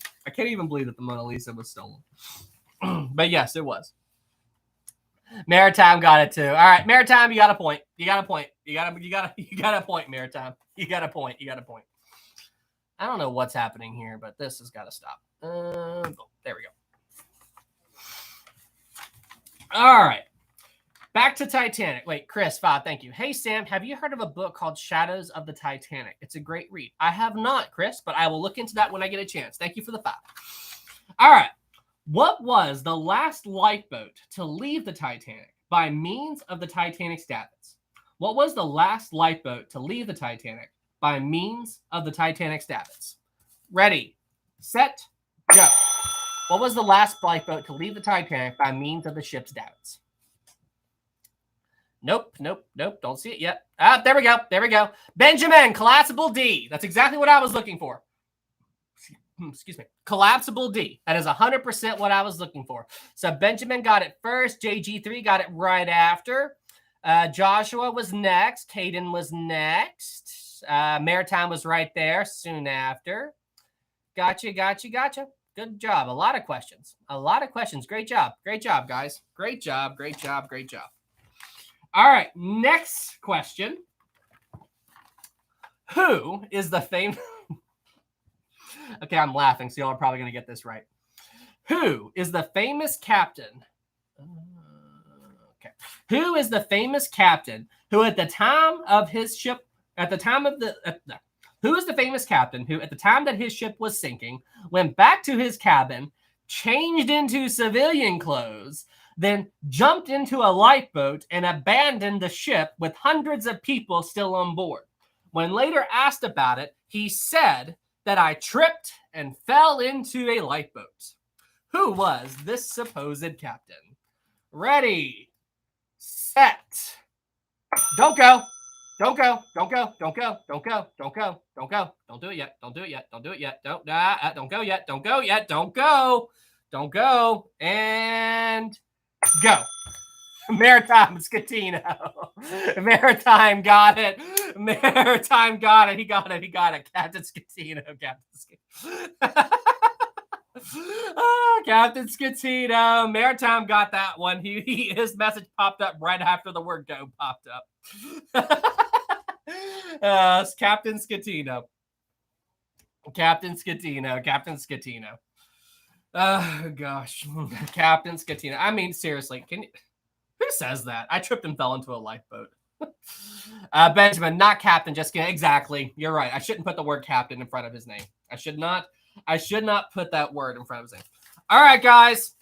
Mona Lisa was stolen. But yes, it was. Maritime got it too. All right, Maritime, you got a point. You got a point, Maritime. You got a point. I don't know what's happening here, but this has got to stop. There we go. All right. Back to Titanic. Wait, Chris, 5, thank you. Hey, Sam, have you heard of a book called Shadows of the Titanic? It's a great read. I have not, Chris, but I will look into that when I get a chance. Thank you for the 5. All right. What was the last lifeboat to leave the Titanic by means of the Titanic's davits? What was the last lifeboat to leave the Titanic by means of the Titanic's davits? Ready, set, go. What was the last lifeboat to leave the Titanic by means of the ship's davits? Nope. Don't see it yet. There we go. Benjamin, collapsible D. That's exactly what I was looking for. Excuse me. Collapsible D. That is 100% what I was looking for. So Benjamin got it first. JG3 got it right after. Joshua was next. Caden was next. Maritime was right there soon after. Gotcha. Good job. A lot of questions. Great job, guys. Great job. All right. Next question. Who is the famous... Okay, I'm laughing, so y'all are probably going to get this right. Who is the famous captain? Who is the famous captain who at the time of his ship, who is the famous captain who at the time that his ship was sinking, went back to his cabin, changed into civilian clothes, then jumped into a lifeboat and abandoned the ship with hundreds of people still on board? When later asked about it, he said that I tripped and fell into a lifeboat. Who was this supposed captain? Ready, set, don't go. Don't do it yet. Don't go. And go. Maritime Scatino. Maritime got it. He got it. Captain Scatino. Captain Scatino. Maritime got that one. His message popped up right after the word go popped up. Captain Scatino. Captain Scatino. Captain Scatino. Oh, gosh. Captain Scatino. I mean, seriously, can you... Who says that? I tripped and fell into a lifeboat. Benjamin, not captain, just kidding. Exactly. You're right. I shouldn't put the word captain in front of his name. I should not put that word in front of his name. All right, guys.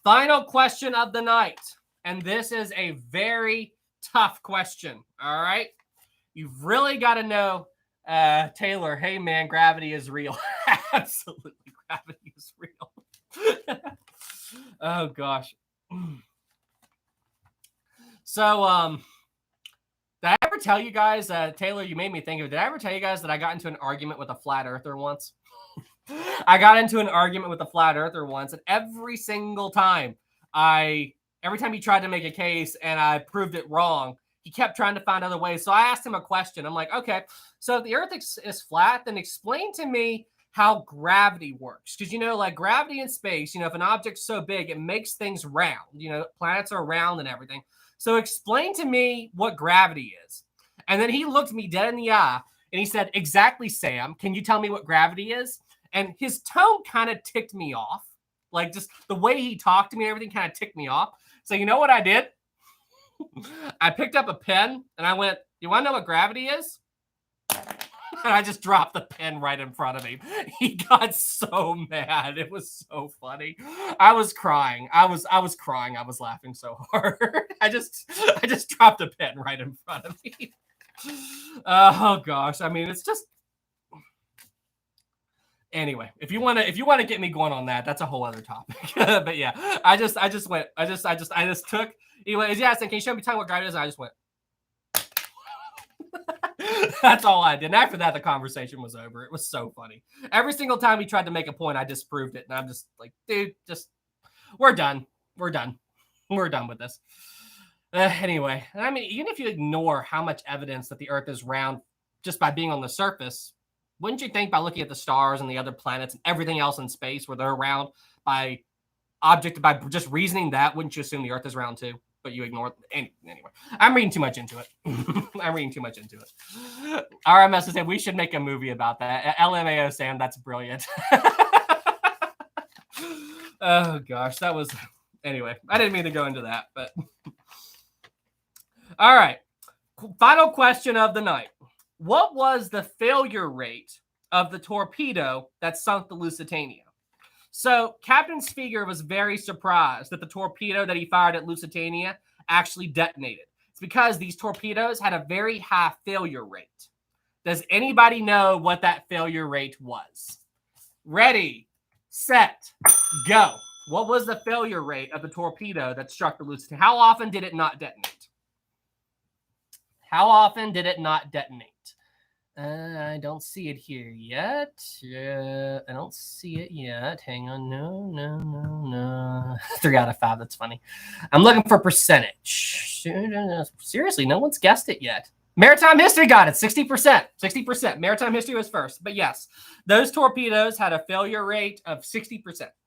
Final question of the night. And this is a very tough question. All right. You've really got to know, Taylor, hey, man, gravity is real. Absolutely. Gravity is real. Oh, gosh. So, did I ever tell you guys, Taylor, you made me think of it. Did I ever tell you guys that I got into an argument with a flat earther once? I got into an argument with a flat earther once, and every single time every time he tried to make a case and I proved it wrong, he kept trying to find other ways. So I asked him a question. I'm like, okay, so if the earth is flat, then explain to me how gravity works. Because, like gravity in space, if an object's so big, it makes things round. Planets are round and everything. So explain to me what gravity is. And then he looked me dead in the eye and he said, exactly, Sam. Can you tell me what gravity is? And his tone kind of ticked me off. Like just the way he talked to me and everything kind of ticked me off. So you know what I did? I picked up a pen and I went, you want to know what gravity is? And I just dropped the pen right in front of him. He got so mad. It was so funny. I was crying. I was crying. I was laughing so hard. I just dropped a pen right in front of me. Oh gosh. I mean, it's just anyway, if you want to get me going on that, that's a whole other topic. But yeah, I just took anyway, he asked, can you show me time what gravity is? And I just went. That's all I did. And after that, the conversation was over. It was so funny. Every single time he tried to make a point, I disproved it. And I'm just like, dude, we're done. We're done with this. Anyway, I mean, even if you ignore how much evidence that the Earth is round just by being on the surface, wouldn't you think by looking at the stars and the other planets and everything else in space where they're round by just reasoning that, wouldn't you assume the Earth is round too? But you ignore it. Anyway, I'm reading too much into it. RMS said we should make a movie about that. LMAO Sam, that's brilliant. Oh gosh, that was anyway. I didn't mean to go into that, but all right. Final question of the night. What was the failure rate of the torpedo that sunk the Lusitania? So Captain Spiegel was very surprised that the torpedo that he fired at Lusitania actually detonated. It's because these torpedoes had a very high failure rate. Does anybody know what that failure rate was? Ready, set, go. What was the failure rate of the torpedo that struck the Lusitania? How often did it not detonate? How often did it not detonate? I don't see it here yet. I don't see it yet. Hang on. No. 3 out of 5. That's funny. I'm looking for percentage. Seriously, no one's guessed it yet. Maritime history got it. 60%. 60%. Maritime history was first. But yes, those torpedoes had a failure rate of 60%.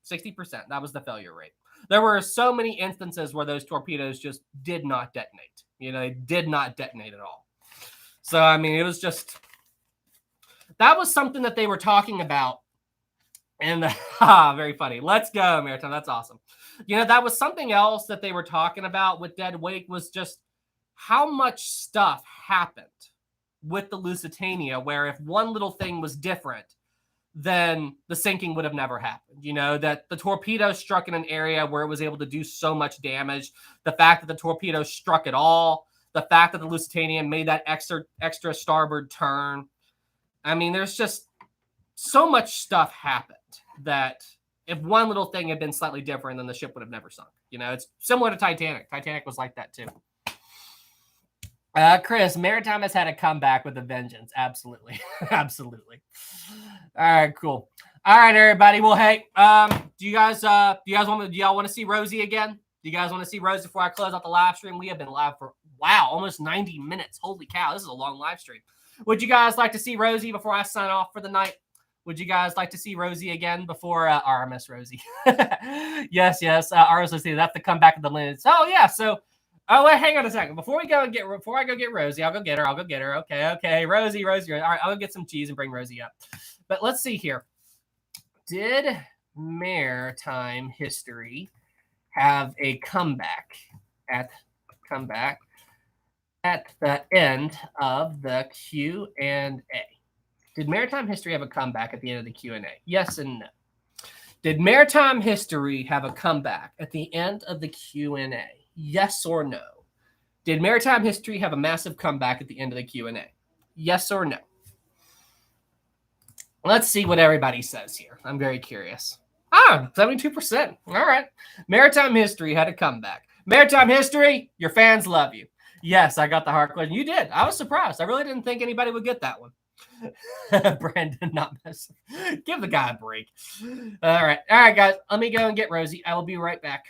60%. That was the failure rate. There were so many instances where those torpedoes just did not detonate. They did not detonate at all. So, I mean, it was just... That was something that they were talking about. And very funny. Let's go, Maritime. That's awesome. That was something else that they were talking about with Dead Wake was just how much stuff happened with the Lusitania, where if one little thing was different, then the sinking would have never happened. That the torpedo struck in an area where it was able to do so much damage. The fact that the torpedo struck at all. The fact that the Lusitania made that extra starboard turn. I mean, there's just so much stuff happened that if one little thing had been slightly different, then the ship would have never sunk. It's similar to Titanic. Titanic was like that too. Chris, Maritime has had a comeback with a vengeance. Absolutely. Absolutely. All right, cool. All right, everybody. Well, hey, do y'all want to see Rosie again? Do you guys want to see Rosie before I close out the live stream? We have been live for, almost 90 minutes. Holy cow. This is a long live stream. Would you guys like to see Rosie before I sign off for the night? Would you guys like to see Rosie again before RMS Rosie? Yes. RMS Rosie, that's the comeback of the Linens. Oh yeah. So, wait, hang on a second. Before I go get Rosie, I'll go get her. Okay. Rosie. All right, I'll go get some cheese and bring Rosie up. But let's see here. Did maritime history have a comeback at the end of the Q&A? Did maritime history have a comeback at the end of the Q&A? Yes and no. Did maritime history have a comeback at the end of the Q&A? Yes or no? Did maritime history have a massive comeback at the end of the Q&A? Yes or no? Let's see what everybody says here. I'm very curious. 72%. All right. Maritime history had a comeback. Maritime history, your fans love you. Yes, I got the hard question. You did. I was surprised. I really didn't think anybody would get that one. Brandon, not mess. Give the guy a break. All right, guys. Let me go and get Rosie. I will be right back.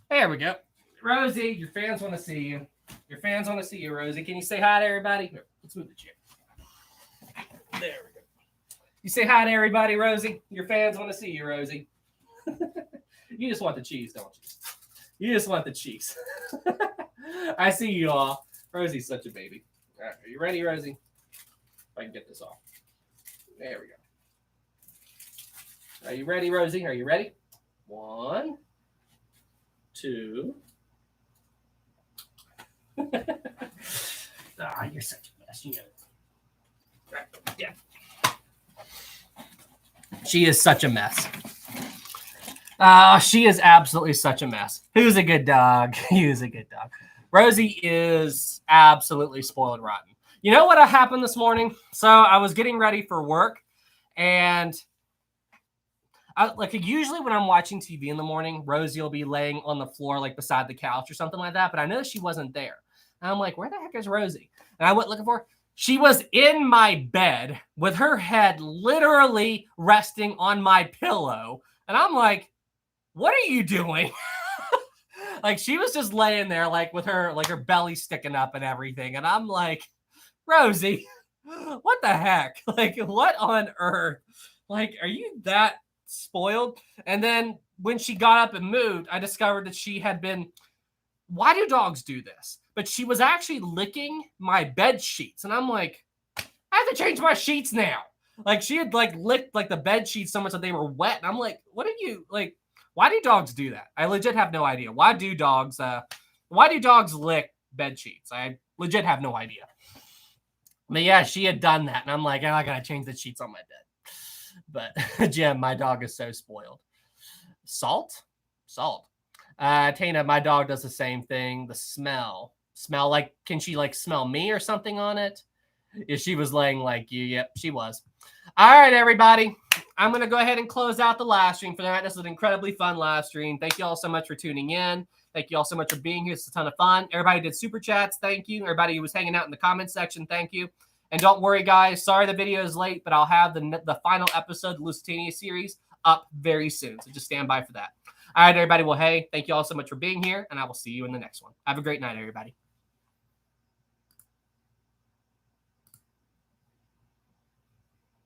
There we go. Rosie, your fans want to see you. Rosie. Can you say hi to everybody? Here, let's move the chair. There we go. You say hi to everybody, Rosie. Your fans want to see you, Rosie. You just want the cheese, don't you? You just want the cheese. I see you all. Rosie's such a baby. All right, are you ready, Rosie? If I can get this off. There we go. Are you ready, Rosie? Are you ready? 1, 2. You're such a mess. You know. Right. Yeah. She is such a mess. She is absolutely such a mess. Who's a good dog? Who's a good dog? Rosie is absolutely spoiled rotten. You know what happened this morning? So I was getting ready for work, and usually when I'm watching TV in the morning, Rosie will be laying on the floor, like beside the couch or something like that. But I noticed she wasn't there. And I'm like, where the heck is Rosie? And I went looking for her. She was in my bed with her head literally resting on my pillow. And I'm like, what are you doing? Like, she was just laying there, like, with her, like, her belly sticking up and everything. And I'm like, Rosie, what the heck? Like, what on earth? Like, are you that spoiled? And then when she got up and moved, I discovered that she had been, why do dogs do this? But she was actually licking my bed sheets. And I'm like, I have to change my sheets now. Like, she had, like, licked, like, the bed sheets so much that they were wet. And I'm like, what are you, like, why do dogs do that? I legit have no idea. Why do dogs lick bed sheets? I legit have no idea. But yeah, she had done that. And I'm like, I gotta change the sheets on my bed. But Jim, my dog is so spoiled. Salt. Tana, my dog does the same thing. The smell, like, can she like smell me or something on it? If she was laying like you, yep, she was. All right, everybody. I'm going to go ahead and close out the live stream for tonight. This was an incredibly fun live stream. Thank you all so much for tuning in. Thank you all so much for being here. It's a ton of fun. Everybody did super chats. Thank you. Everybody who was hanging out in the comment section. Thank you. And don't worry, guys. Sorry the video is late, but I'll have the final episode of the Lusitania series up very soon. So just stand by for that. All right, everybody. Well, hey, thank you all so much for being here, and I will see you in the next one. Have a great night, everybody.